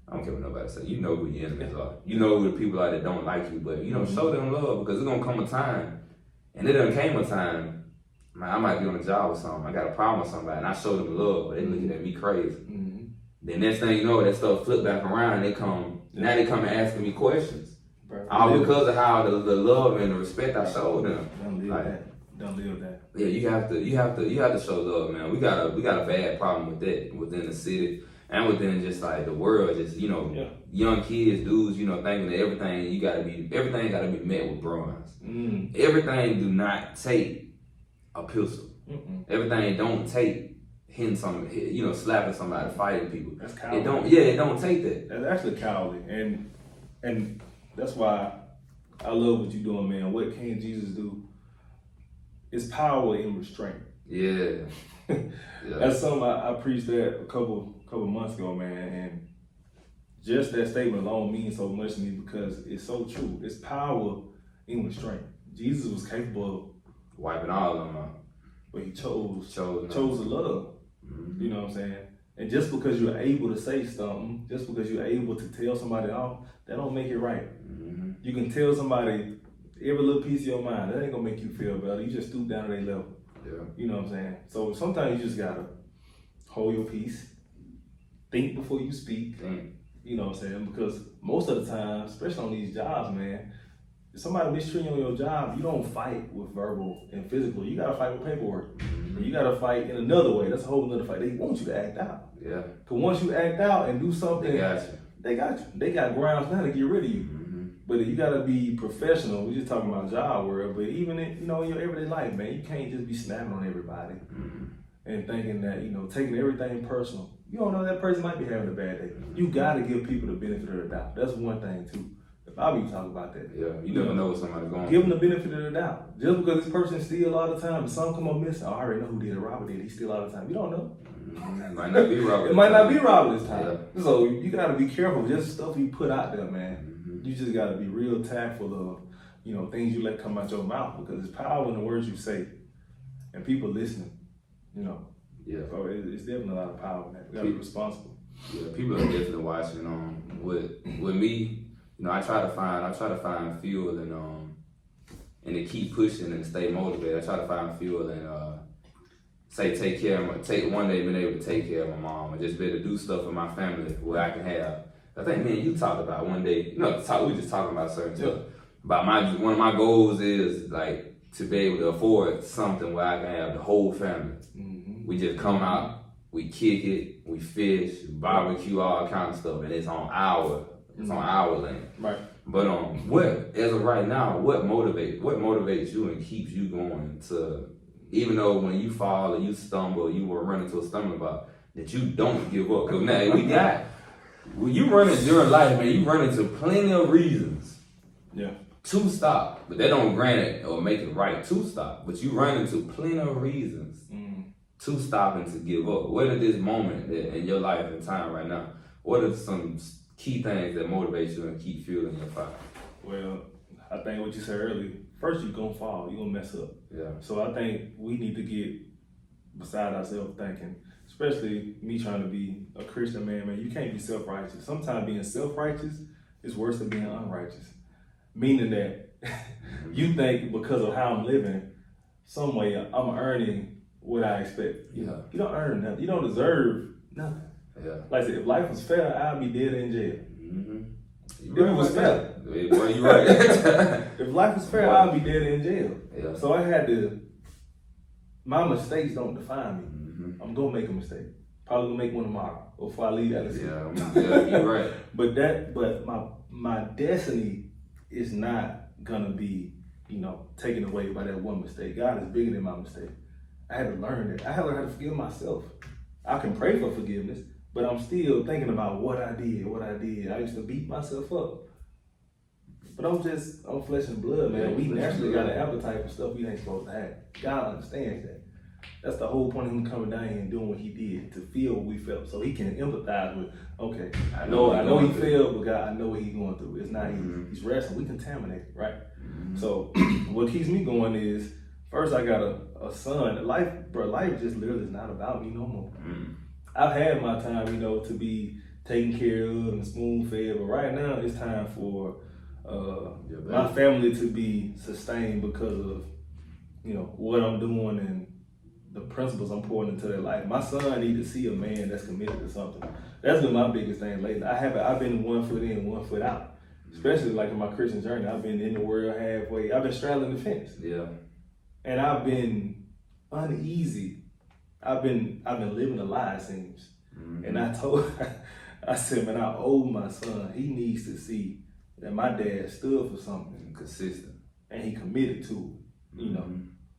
I don't care what nobody say. You know who your enemies are. You know who the people are that don't like you, but show them love, because it's gonna come a time, and it done came a time. Man, I might be on a job or something. I got a problem with somebody, and I show them love, but they looking at me crazy. Mm-hmm. Then next thing you know, that stuff flip back around. Now they come and asking me questions, all because of how the love and the respect I showed them. Don't live that. Yeah, you have to show love, man. We got a bad problem with that within the city and within just like the world. Just young kids, dudes, thinking that everything gotta be met with bronze. Everything do not take a pistol. Everything don't take hitting somebody, slapping somebody, fighting people. That's cowardly. It don't take that. That's actually cowardly, and that's why I love what you're doing, man. What King Jesus do? It's power in restraint. Yeah. That's something I preached that a couple months ago, man, and just that statement alone means so much to me, because it's so true. It's power in restraint. Jesus was capable of wiping all of them out, but he chose to love. Mm-hmm. You know what I'm saying? And just because you're able to say something, just because you're able to tell somebody off, that don't make it right. Mm-hmm. You can tell somebody every little piece of your mind. That ain't gonna make you feel better. You just stoop down to their level. Yeah. You know what I'm saying? So sometimes you just gotta hold your peace, think before you speak. You know what I'm saying? Because most of the time, especially on these jobs, man, if somebody mistreating you on your job, you don't fight with verbal and physical. You gotta fight with paperwork. Mm-hmm. And you gotta fight in another way. That's a whole nother fight. They want you to act out. Yeah. Because once you act out and do something, they got you. They got grounds now to get rid of you. Mm-hmm. But you gotta be professional. We're just talking about job world, but even in your everyday life, man, you can't just be snapping on everybody and thinking that taking everything personal. You don't know, that person might be having a bad day. You gotta give people the benefit of the doubt. That's one thing too. The Bible talk about that. Yeah, you never know what somebody's going. Give them the benefit of the doubt. Just because this person steal all the time, and some come up missing, I already know who did it. Robert did. He steal all the time. You don't know. It might not be Robert. It might not be Robert this time. Yeah. So you gotta be careful. Just stuff you put out there, man. You just gotta be real tactful of, things you let come out your mouth, because it's power in the words you say, and people listening. Yeah. So it's definitely a lot of power in that. We gotta be responsible. Yeah, people are definitely watching. With me, I try to find fuel and to keep pushing and stay motivated. I try to find fuel and one day being able to take care of my mom and just be able to do stuff with my family where I can have. I think me and you talked about one day. We were just talking about certain stuff. But one of my goals is like to be able to afford something where I can have the whole family. Mm-hmm. We just come out, we kick it, we fish, barbecue, all kind of stuff, and it's on our land. Right. But as of right now, what motivates you and keeps you going to, even though when you fall or you stumble, you will run into a stumbling block, that you don't give up. Cause now when you run into your life, man, you run into plenty of reasons. Yeah. To stop, but that don't grant it or make it right to stop. But you run into plenty of reasons to stop and to give up. What at this moment in your life and time right now? What are some key things that motivate you and keep fueling your fire? Well, I think what you said earlier. First, you're gonna fall. You're gonna mess up. Yeah. So I think we need to get beside ourselves thinking, especially me trying to be a Christian man. You can't be self-righteous. Sometimes being self-righteous is worse than being unrighteous. Meaning that you think because of how I'm living, some way I'm earning what I expect. Yeah. You don't earn nothing. You don't deserve nothing. Yeah. Like I said, if life was fair, I'd be dead in jail. Mm-hmm. If it was fair. Well, you're right. If life was fair, I'd be dead in jail. Yeah. So I had to, my mistakes don't define me. Mm-hmm. I'm gonna make a mistake. Probably gonna make one tomorrow before I leave LSU. Yeah, you're right. But my destiny is not gonna be, taken away by that one mistake. God is bigger than my mistake. I had to learn that. I had to learn how to forgive myself. I can pray for forgiveness, but I'm still thinking about what I did. I used to beat myself up. But I'm flesh and blood, man. Yeah, we naturally got an appetite for stuff we ain't supposed to have. God understands that. That's the whole point of him coming down here and doing what he did, to feel what we felt, so he can empathize with, okay, I know he failed, but God, I know what he's going through. It's not easy. He's wrestling. We contaminate, right? So what keeps me going is, first I got a son. Life just literally is not about me no more. I've had my time, to be taken care of and spoon fed, but right now it's time for my family to be sustained because of, what I'm doing and the principles I'm pouring into their life. My son needs to see a man that's committed to something. That's been my biggest thing lately. I've been 1 foot in, 1 foot out. Especially like in my Christian journey. I've been in the world halfway. I've been straddling the fence. Yeah. And I've been uneasy. I've been living a lie, it seems. And I said, man, I owe my son. He needs to see that my dad stood for something. Consistent. And he committed to it,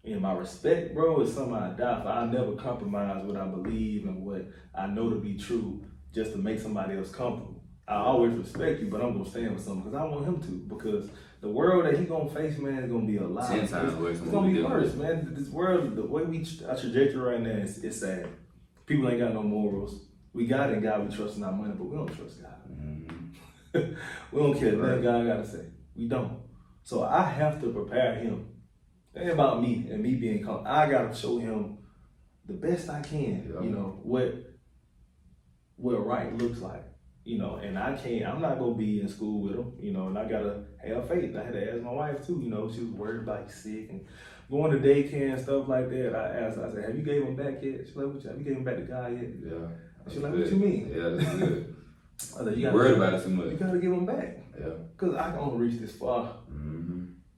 And my respect, bro, is something I die for. I never compromise what I believe and what I know to be true just to make somebody else comfortable. I always respect you, but I'm going to stand with something because I want him to. Because the world that he's going to face, man, is going to be a lot. 10 times worse. It's going to be worse, man. This world, the way our trajectory right now is sad. People ain't got no morals. We got in God, we trust in our money, but we don't trust God. We don't care what God got to say. We don't. So I have to prepare him. It ain't about me and me being calm. I got to show him the best I can, what right looks like. And I'm not gonna be in school with him, and I gotta have faith. I had to ask my wife too, she was worried about he's sick and going to daycare and stuff like that. I said, have you gave him back yet? She's like, have you gave him back to God yet? Yeah. She's like, what you mean? Yeah, that's good. I said, you worried about it too much. You gotta give him back. Yeah. Cause I can only reach this far.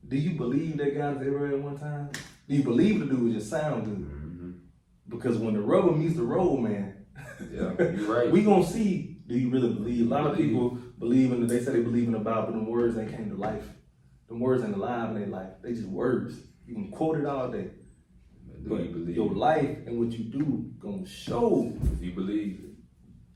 Do you believe that God is everywhere at one time? Do you believe the dude just sound good? Because when the rubber meets the road, man, yeah, you're right. We gonna see. Do you really believe? A lot of people believe in. They say they believe in the Bible, but them words ain't came to life. Them words ain't alive in their life. They just words. You can quote it all day. But you believe? Your life and what you do gonna show. If you believe,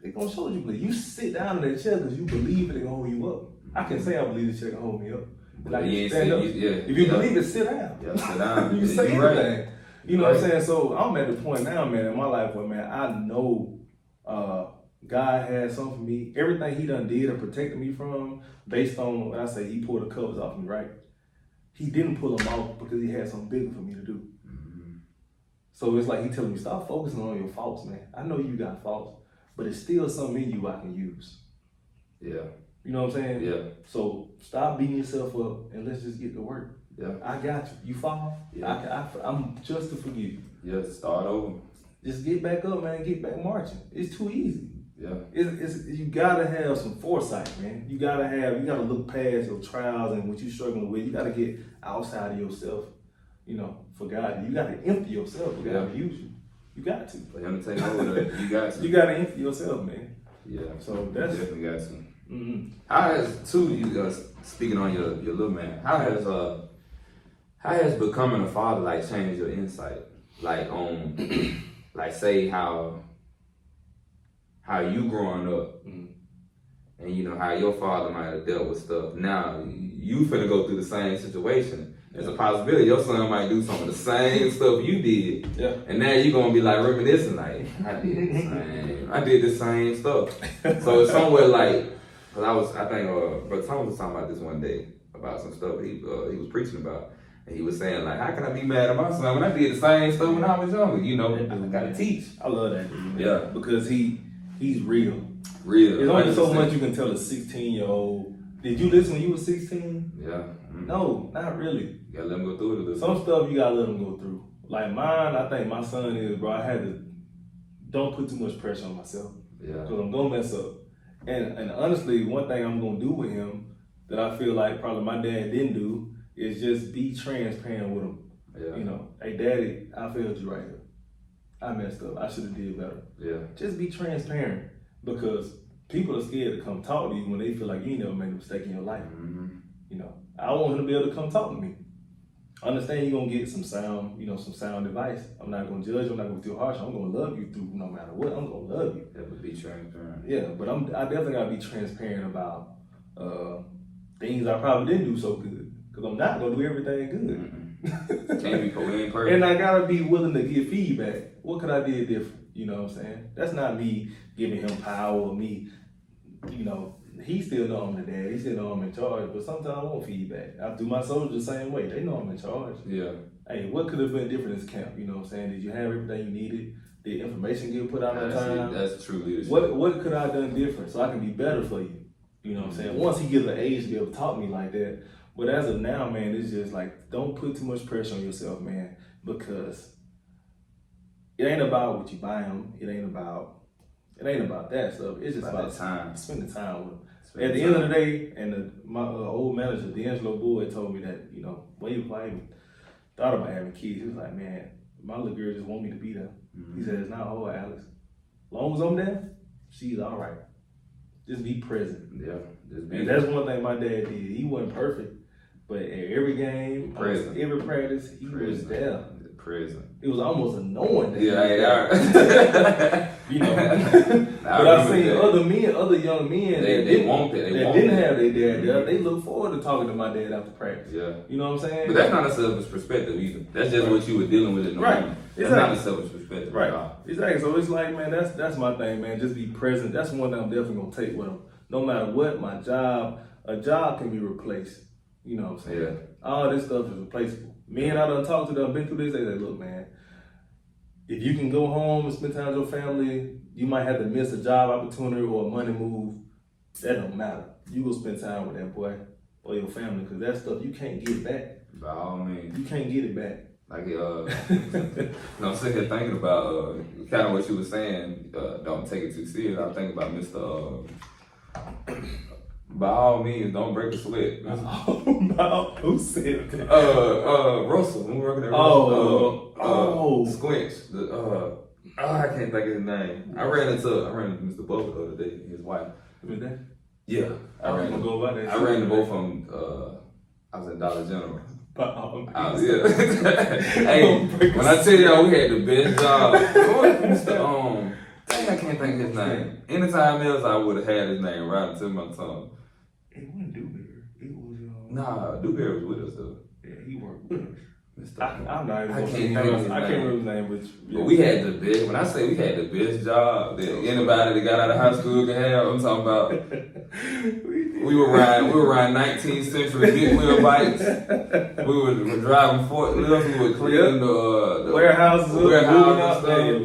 they gonna show you believe. You sit down in that chair because you believe it, they gonna hold you up. I can say I believe the chair can hold me up. Like, you ain't stand up. If you believe it, sit down. Yeah, sit down. You can say anything. You know what I'm saying? So I'm at the point now, man, in my life where, man, I know God has something for me. Everything he done did and protected me from, based on what I say, he pulled the covers off me, right? He didn't pull them off because he had something bigger for me to do. So it's like he telling me, stop focusing on your faults, man. I know you got faults, but it's still something in you I can use. Yeah. You know what I'm saying? Yeah. So stop beating yourself up and let's just get to work. Yeah. I got you. You fall? Yeah. I'm just to forgive you. Yeah, start over. Just get back up, man, get back marching. It's too easy. Yeah. It's you gotta have some foresight, man. You gotta look past your trials and what you're struggling with. You gotta get outside of yourself, for God. You gotta empty yourself for God to use you. You got to. For him to take over, you got to. You gotta empty yourself, man. Yeah. So that's definitely got to. How has you speaking on your little man? How has becoming a father changed your insight? Like say how how you growing up, and you know how your father might have dealt with stuff. Now you finna go through the same situation. There's a possibility your son might do some of the same stuff you did. Yeah. And now you're gonna be like reminiscing, like, I did the same stuff. So it's somewhere like, cause I think Brother Thomas was talking about this one day about some stuff he was preaching about. And he was saying like, how can I be mad at my son when I did the same stuff when I was younger? You know, I gotta teach. I love that dude, man. Yeah. Because he's real. Real. There's only so much you can tell a 16-year-old. Did you listen when you were 16? Yeah. Mm-hmm. No, not really. You gotta let him go through it a little. Some stuff you gotta let him go through. Like mine, I think my son is, bro, I had to, don't put too much pressure on myself. Yeah. Because I'm gonna mess up. And honestly, one thing I'm gonna do with him that I feel like probably my dad didn't do is just be transparent with him. Yeah. You know, hey daddy, I failed you right here. I messed up. I should have did better. Yeah. Just be transparent because people are scared to come talk to you when they feel like you ain't never made a mistake in your life. Mm-hmm. You know, I want him to be able to come talk to me. Understand you're gonna get some sound, some sound advice. I'm not gonna judge you, I'm not gonna feel harsh. I'm gonna love you through no matter what. I'm gonna love you. Yeah, but be transparent. Yeah, but I definitely gotta be transparent about things I probably didn't do so good. Cause I'm not gonna do everything good. Can't be perfect. And I gotta be willing to give feedback. What could I do different? You know what I'm saying? That's not me giving him power or me, he still know I'm the dad. He still know I'm in charge. But sometimes I want feedback. I do my soldiers the same way. They know I'm in charge. Yeah. Hey, what could have been different in this camp? You know what I'm saying? Did you have everything you needed? Did information get put out on time? That's true leadership. What could I have done different so I can be better for you? You know what I'm saying? Once he gets an age to be able to talk to me like that. But as of now, man, it's just like, don't put too much pressure on yourself, man, because it ain't about what you buy him. It ain't about that stuff. It's just about time. Spending time with him. At the end of the day, and my old manager, D'Angelo Boyd, told me that, when he even thought about having kids, he was like, man, my little girl just want me to be there. Mm-hmm. He said, it's not hard, Alex. As long as I'm there, she's all right. Just be present. Yeah. And that's one thing my dad did. He wasn't perfect, but at every game, every practice, he was there. Present. It was almost annoying. Yeah. But I seen other young men they want that. They didn't have their dad there. They look forward to talking to my dad after practice. Yeah. You know what I'm saying? But that's not a selfish perspective either. That's just what you were dealing with in the moment. That's not a selfish perspective. Right. Exactly. So it's like, man, that's my thing, man. Just be present. That's one that I'm definitely gonna take with them. No matter what, a job can be replaced. You know what I'm saying? Yeah. All this stuff is replaceable. Men I done talked to them, been through this, they say, look, man, if you can go home and spend time with your family, you might have to miss a job opportunity or a money move. That don't matter. You go spend time with that boy or your family, because that stuff you can't get back. By all means. You can't get it back. Like, I'm sitting here thinking about kind of what you were saying. Don't take it too serious. I'm thinking about Mr. By all means, don't break a sweat. Who said that? Russell. When we working at Russell. Squinch. I can't think of his name. I ran into Mr. Buckner the other day, his wife. Was that? Yeah. I ran into both of them. I was in Dollar General. Yeah. Hey, when I tell y'all we had the best job, Mr. I can't think of his name. Anytime else, I would have had his name right until my tongue. It wasn't Dewberry. It was Nah, Dewberry was with us though. Yeah, he worked with us. I'm not even. I can't remember his name, but we had the best. When I say we had the best job that anybody that got out of high school could have, I'm talking about. We were riding 19th century big wheel bikes. We were driving forklifts. We were cleaning the warehouses and stuff.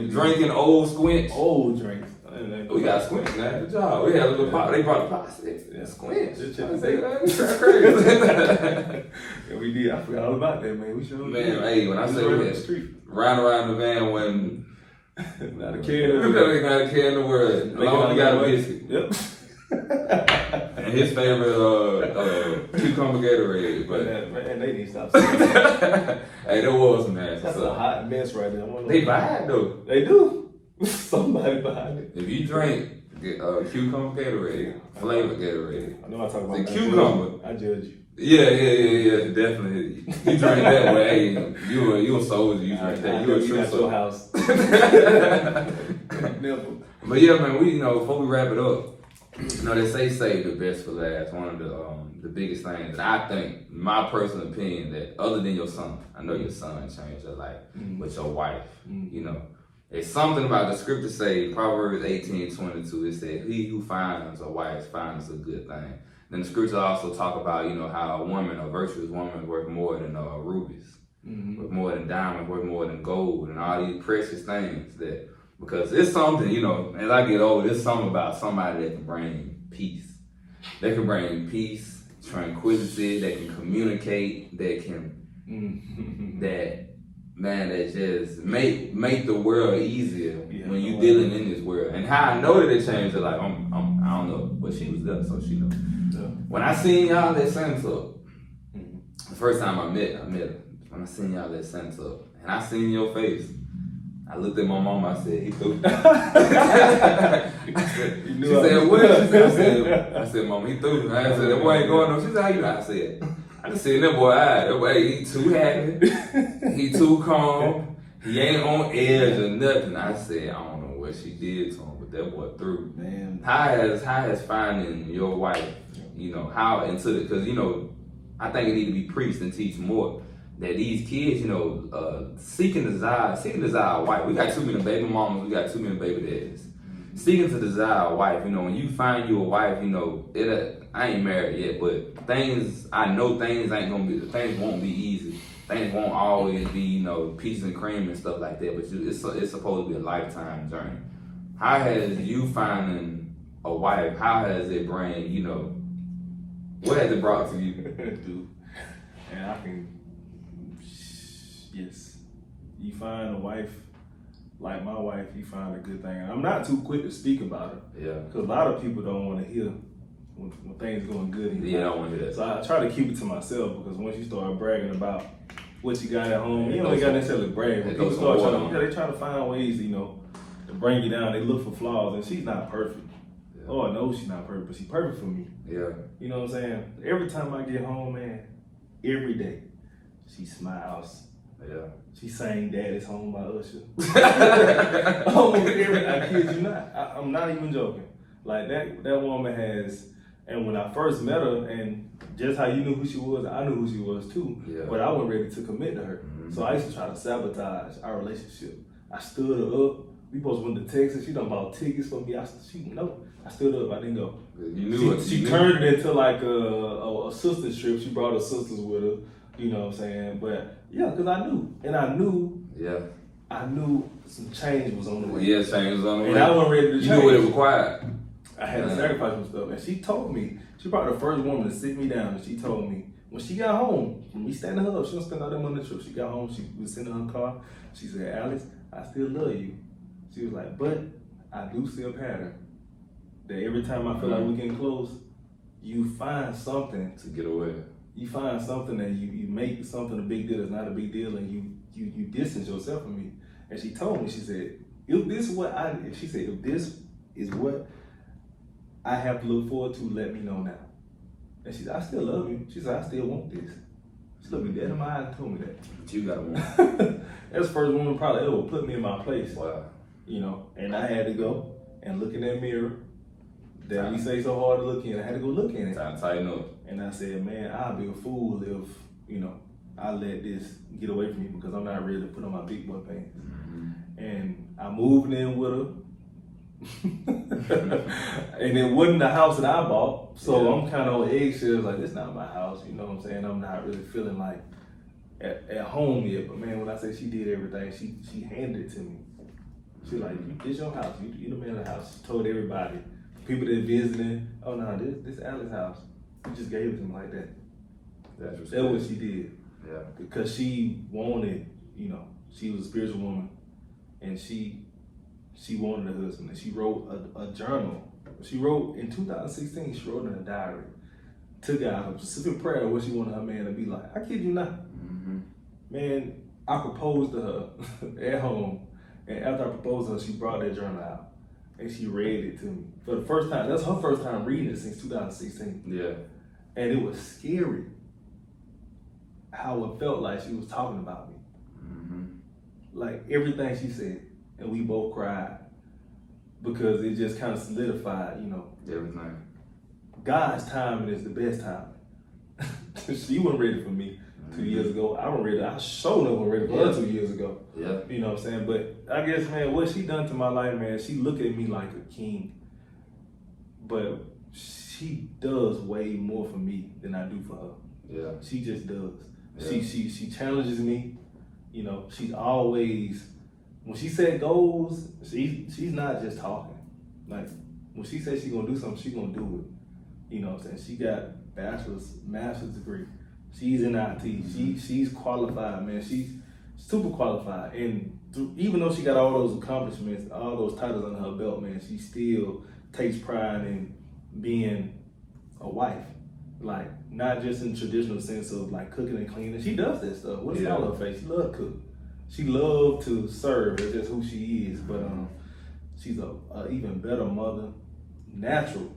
Drinking old Squinch. Old drinks. We got Squinch now at the job. We had a little pot. They brought the pot. Squinch. Yeah, we did. I forgot all about that, man. We sure did. Hey, when I say we had riding around the van when not a care in the world. Long we got a biscuit. Yep. And his favorite cucumber Gatorade, but man, they need to stop saying that. Hey, there was some ass. That's a hot mess right there. They buy it though. They do. Somebody behind it. If you drink cucumber Gatorade, flavored Gatorade, I know I talk about the cucumber. I judge you. Yeah, definitely. You drink that way, you a soldier. You drink that. You a true soldier. Your house. Never. But yeah, man, before we wrap it up, they say save the best for last. One of the biggest things that I think, my personal opinion, that other than your son, I know your son changed your life, but your wife, it's something about the scripture say, Proverbs 18:22, it said, he who finds a wife finds a good thing. Then the scripture also talk about, how a woman, a virtuous woman, is worth more than rubies, worth more than diamonds, worth more than gold, and all these precious things that, because it's something, as I get older, it's something about somebody that can bring peace. They can bring peace, tranquility, they can communicate, they can, that just make the world easier when you dealing in this world. And how I know that it changed, like, I don't know, but she was there, so she knows. Yeah. When I seen y'all at Santa Club, the first time I met her, when I seen y'all at Santa Club, and I seen your face, I looked at my mom, I said, he threw. She said, what? I said, Mom, he threw. I said, that boy ain't going no. She said, how you know? I said, I just seen that boy eye. That boy, he too happy. He too calm. He ain't on edge or nothing. I said, I don't know what she did to him, but that boy threw. Man. How has finding your wife, how into the, because, I think it need to be preached and teach more. That these kids, seeking to desire a wife. We got too many baby mamas, we got too many baby daddies. Seeking to desire a wife, when you find you a wife, I ain't married yet, but I know things won't be easy. Things won't always be, peaches and cream and stuff like that, but it's supposed to be a lifetime journey. How has you finding a wife, how has it what has it brought to you? Dude, and I can, yes, you find a wife like my wife, you find a good thing. And I'm not too quick to speak about it. Yeah. Because a lot of people don't want to hear when things going good. Yeah, I don't want to hear that. So I try to keep it to myself, because once you start bragging about what you got at home, you ain't got necessarily brag. When people start they try to find ways, to bring you down. They look for flaws, and she's not perfect. Yeah. Oh, I know she's not perfect, but she's perfect for me. Yeah. You know what I'm saying? Every time I get home, man, every day, she smiles. Yeah. She sang Daddy's Home by Usher. Almost I kid you not. I'm not even joking. Like that woman has, and when I first met her, and just how you knew who she was, I knew who she was too. Yeah. But I wasn't ready to commit to her. Mm-hmm. So I used to try to sabotage our relationship. I stood her up. We both went to Texas. She done bought tickets for me. I stood up. I didn't go. You knew she turned it into like a sister trip. She brought her sisters with her. You know what I'm saying? But yeah, because I knew. Yeah. I knew some change was on the way. Yeah, change was on the way. And I wasn't ready to change. You knew what it required. I had to sacrifice some stuff. And she told me, she probably the first woman to sit me down, and she told me, when she got home, when we standing her up, she don't spend all that money on the trip. She got home, she was sitting in her car. She said, Alex, I still love you. She was like, but I do see a pattern. That every time I feel like we're getting close, you find something to get away. You find something that you make something a big deal. It's not a big deal, and you distance yourself from me. And she told me, she said, if this is what I have to look forward to, let me know now. And she said, I still love you. She said, I still want this. She looked me dead in my eyes and told me that. But you got one. That's the first woman probably ever put me in my place. Wow. And I had to go and look in that mirror that we say so hard to look in. I had to go look in it. Time to tighten up. And I said, man, I'll be a fool if, I let this get away from me, because I'm not ready to put on my big boy pants. Mm-hmm. And I moved in with her. And it wasn't the house that I bought. So I'm kind of on eggshells, like, this is not my house. You know what I'm saying? I'm not really feeling like at home yet. But man, when I say she did everything, she handed it to me. She like, this your house. You the man of the house. She told everybody. People that visiting, oh no, this Alex's house. You just gave it to me like that. That's what she did. Yeah. Because she wanted, she was a spiritual woman, and she wanted a husband, and she wrote a journal. She wrote in 2016. She wrote in a diary to God a specific prayer of what she wanted her man to be like. I kid you not. Mm-hmm. Man, I proposed to her at home, and after I proposed to her, she brought that journal out. And she read it to me for the first time. That's her first time reading it since 2016. Yeah. And it was scary. how it felt like she was talking about me. Like everything she said, and we both cried because it just kind of solidified, everything. God's timing is the best timing. She wasn't ready for me 2 years ago. I wasn't ready. I sure never wasn't ready for her 2 years ago. Yeah. You know what I'm saying? But I guess, man, what she done to my life, man, she look at me like a king. But she does way more for me than I do for her. Yeah. She just does. Yeah. She challenges me. She's always, when she said goals, she's not just talking. Like when she says she's gonna do something, she's gonna do it. You know what I'm saying? She got master's degree. She's in IT. She's qualified, man. She's super qualified. And even though she got all those accomplishments, all those titles under her belt, man, she still takes pride in being a wife. Like, not just in the traditional sense of like cooking and cleaning. She does that stuff. What's all her face? She loves to cook. She loves to serve. That's just who she is. But she's a even better mother. Natural.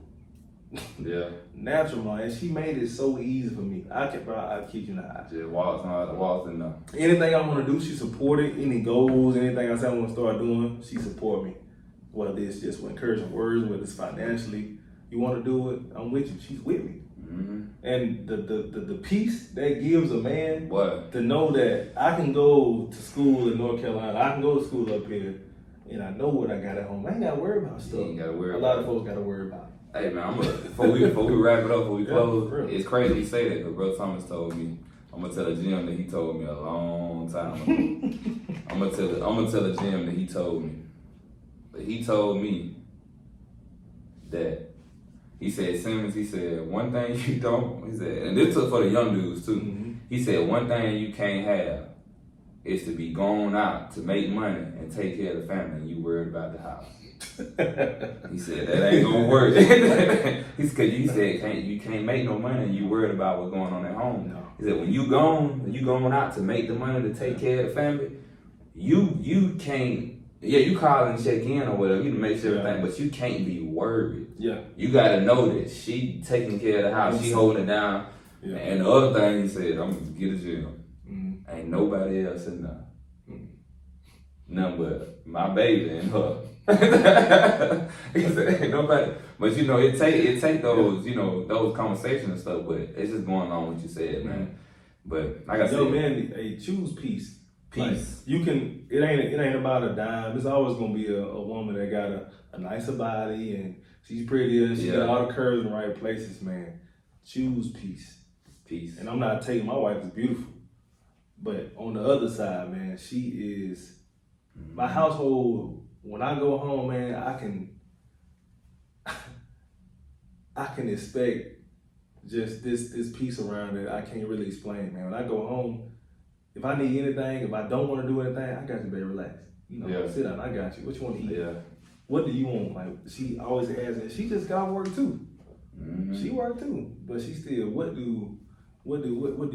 Yeah. Natural, man. And she made it so easy for me. I kid you not. Just walks in there. Anything I want to do, she supported. Any goals, anything I say I want to start doing, she support me. Whether it's just with encouraging words, whether it's financially, you want to do it, I'm with you. She's with me. And the peace that gives a man to know that I can go to school in North Carolina, I can go to school up here, and I know what I got at home. I ain't got to worry about stuff. You ain't gotta worry a lot of folks got to worry about it. Hey man, before we wrap it up, before we close, it's crazy you say that because Bro Thomas told me. I'm gonna tell the gym that he told me a long time ago. I'm gonna tell the gym that he told me. But he told me that he said, Simmons, he said, one thing you don't, he said, and this took for the young dudes too. He said, one thing you can't have is to be going out to make money and take care of the family and you worried about the house. He said, that ain't gonna work. He said, you can't make no money and you worried about what's going on at home. No. He said, when you going out to make the money to take care of the family, you can't, you call and check in or whatever, you can make sure everything, but you can't be worried. Yeah. You gotta know that she taking care of the house, she holding it down. Yeah. And the other thing he said, I'm gonna get a gym. Ain't nobody else in there. Nothing but my baby and her. He said, ain't nobody. But it take those, those conversations and stuff, but it's just going on what you said, man. But like I said, man, choose peace. Peace. Like, it ain't about a dime. It's always gonna be a woman that got a nicer body and she's pretty and she got all the curves in the right places, man. Choose peace. Peace. And I'm not taking, my wife is beautiful. But on the other side, man, she is my household. When I go home, man, I can expect just this peace around it. I can't really explain, man. When I go home, if I need anything, if I don't want to do anything, I got you, baby, relax. Sit down, I got you. What you want to eat? Yeah. What do you want? Like, she always asks, and she just got work too. She work too, but she still, what do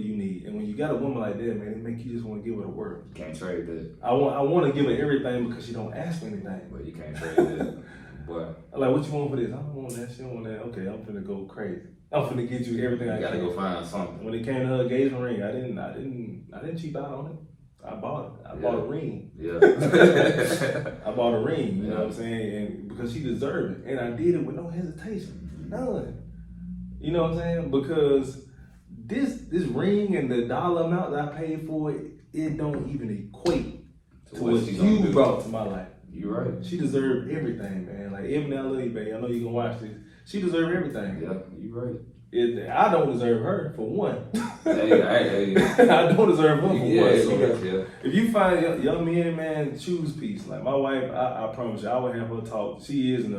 you need? And when you got a woman like that, man, it make you just want to give her the world. You can't trade that. I want to give her everything because she don't ask for anything. But you can't trade that. Boy. Like, what you want for this? I don't want that. She don't want that. Okay, I'm finna go crazy. I'm finna get you everything I can. You gotta go find something. When it came to her engagement ring, I didn't cheap out on it. I bought it. I bought a ring. Yeah. I bought a ring, you know what I'm saying? And because she deserved it. And I did it with no hesitation. None. You know what I'm saying? Because this ring and the dollar amount that I paid for it don't even equate to what you brought to my life. You're right. She deserved everything, man. Like, even I love you, baby. I know you can watch this. She deserved everything. Yeah, you're right. I don't deserve her, for one. Hey. I don't deserve her, for one. So if you find young men, man, choose peace. Like, my wife, I promise you, I would have her talk. She is, in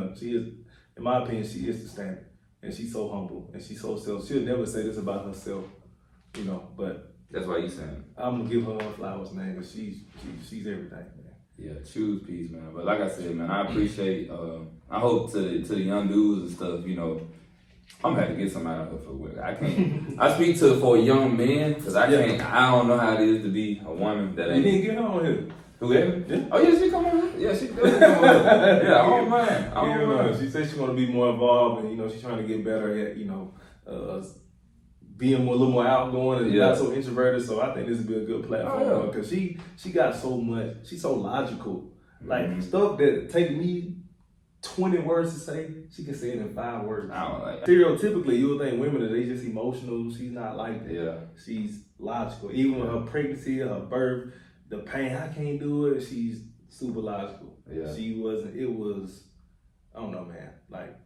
my opinion, she is the standard. And she's so humble, and she's so self. She'll never say this about herself, but that's why you saying. I'm gonna give her flowers, man, because she's everything, man. Yeah, choose peace, man. But like I said, man, I appreciate. I hope to the young dudes and stuff, I'm gonna have to get some out of her for I can't. I speak for young men because I can't. I don't know how it is to be a woman that ain't. You didn't get her on here. Whoever? Yeah. Oh yeah, she come on. Yeah, she does come on. Yeah, I don't mind. She said she want to be more involved, and she's trying to get better at being a little more outgoing and not so introverted. So I think this would be a good platform because she got so much. She's so logical. Like stuff that take me 20 words to say, she can say it in 5 words. I don't like that. Stereotypically, you would think women are they just emotional. She's not like that. Yeah. She's logical. Even with her pregnancy, her birth, the pain, I can't do it. She's super logical. Yeah. She wasn't. It was. I don't know, man. Like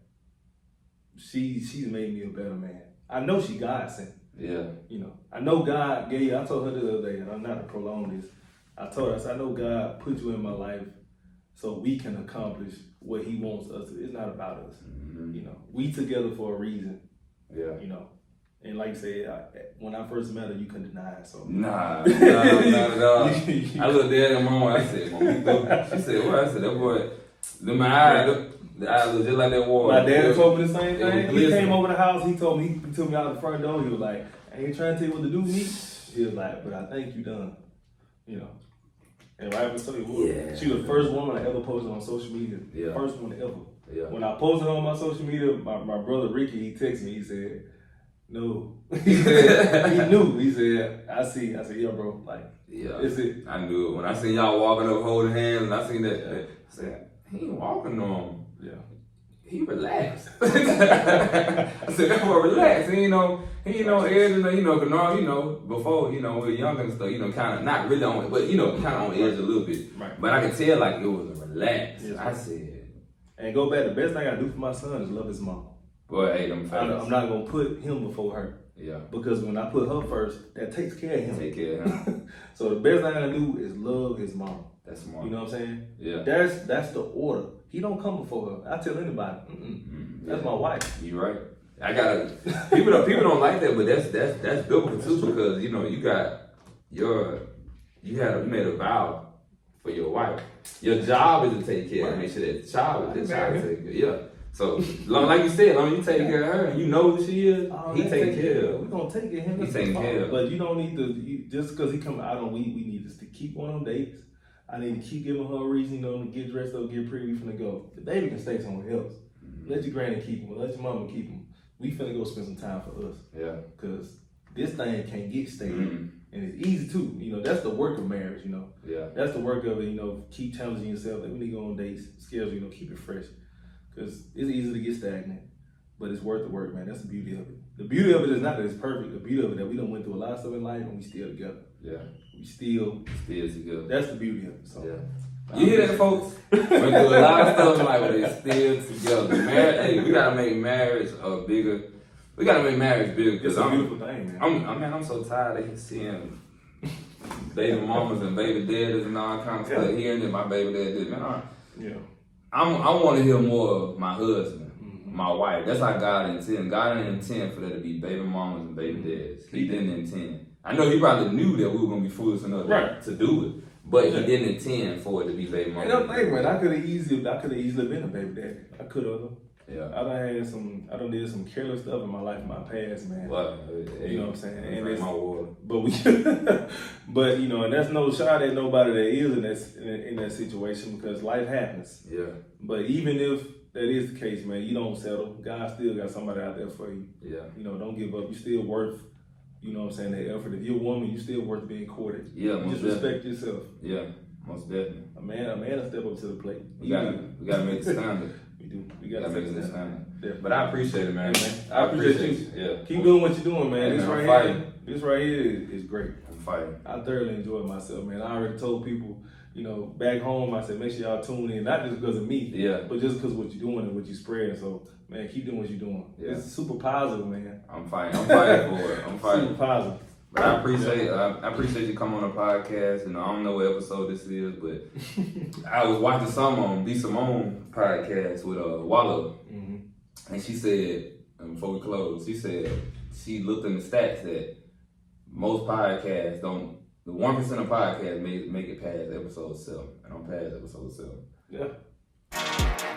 she's made me a better man. I know she God sent. Yeah. You know, I know God gave. I told her the other day, and I'm not to prolong this. I told her, I said, I know God put you in my life so we can accomplish what He wants us to. It's not about us. You know, we together for a reason. Yeah. You know, and like I said, when I first met her, you couldn't deny it. So not at all. I looked at her mom. I said, "Mom," she said, "What?" I said, "That boy, the eyes look just like that water." My dad told me the same thing. He came over the house. He told me, he took me out the front door. He was like, "I ain't trying to tell you what to do, me." He was like, "But I think you done." You know. And right after she was the first woman I ever posted on social media. Yeah. First one ever. Yeah. When I posted on my social media, my brother Ricky, he texted me. He said, "No." He said, he knew. He said, "I see." I said, "Yeah, bro. Like, it's it." I knew it. When I seen y'all walking up holding hands, and I seen that, I said, "He ain't walking on. Yeah. He relaxed." I said, "That boy relaxed. He ain't no edge, before, we were younger and stuff, kind of, not really on it, but, kind of on edge a little bit." Right. But I could tell, like, it was a relax. Yes, I said. And go back, the best thing I do for my son is love his mom. Boy, hey, them fellas. I'm not going to put him before her. Yeah. Because when I put her first, that takes care of him. Take care of him. So the best thing I do is love his mom. That's smart. You know what I'm saying? Yeah. That's the order. He don't come before her. I tell anybody, that's my wife. You right. I gotta. People don't like that, but that's biblical too, because you made a vow for your wife. Your job is to take care of her, make sure that the child is taken care of. Yeah. So like you said, long as you take care of her and you know who she is, he taking care of her. We're gonna take care of him. He taking care of her. But you don't need to just because he come out on we need to keep on them dates. I need to keep giving her a reason, to get dressed up, get pretty, we finna go. The baby can stay somewhere else. Let your granny keep him, let your mama keep him. We finna go spend some time for us. Yeah. Cause this thing can't get stale. And it's easy too. That's the work of marriage, Yeah. That's the work of it, keep challenging yourself. Like we need to go on dates, schedule, keep it fresh. Cause it's easy to get stagnant. But it's worth the work, man. That's the beauty of it. The beauty of it is not that it's perfect. The beauty of it is that we done went through a lot of stuff in life and we still together. Yeah. We still together. That's the beauty of it. So, you hear that, folks? We do a lot of stuff in life, but they still together. Marriage, we gotta make marriage bigger. We gotta make marriage bigger. It's a beautiful thing, man. I'm so tired of seeing baby mamas and baby daddies and all kinds of stuff. Hearing that my baby dad did, man. I want to hear more of my husband, my wife. That's how God intended. God didn't intend for there to be baby mamas and baby dads. He didn't intend. I know he probably knew that we were going to be foolish enough to do it, but he didn't intend for it to be baby mamas. And I'm thinking, man, I could have easily been a baby daddy. I could have. Yeah. I done did some careless stuff in my life, in my past, man. Well, you know what I'm saying? And it's my water. But and that's no shot at nobody that is in that situation because life happens. Yeah. But even if that is the case, man, you don't settle. God still got somebody out there for you. Yeah. Don't give up. You still worth, that effort. If you're a woman, you still worth being courted. Yeah. You just respect yourself. Yeah. Most definitely. A man will step up to the plate. We gotta make the standard. We do. We gotta make this time. But I appreciate it, man. I appreciate you. Yeah. Keep doing what you're doing, man. This right here is great. I'm fighting. I thoroughly enjoyed myself, man. I already told people, back home, I said, make sure y'all tune in, not just because of me, but just because of what you're doing and what you're spreading. So, man, keep doing what you're doing. Yeah. It's super positive, man. I'm fighting for it. I'm fighting. Super positive. But I appreciate you coming on the podcast. I don't know what episode this is, but I was watching some on B. Simone podcast with Wallow, and she said, before we close, she said she looked in the stats that most podcasts don't. The 1% of podcasts make it past episode 7, and I'm past episode 7. Yeah.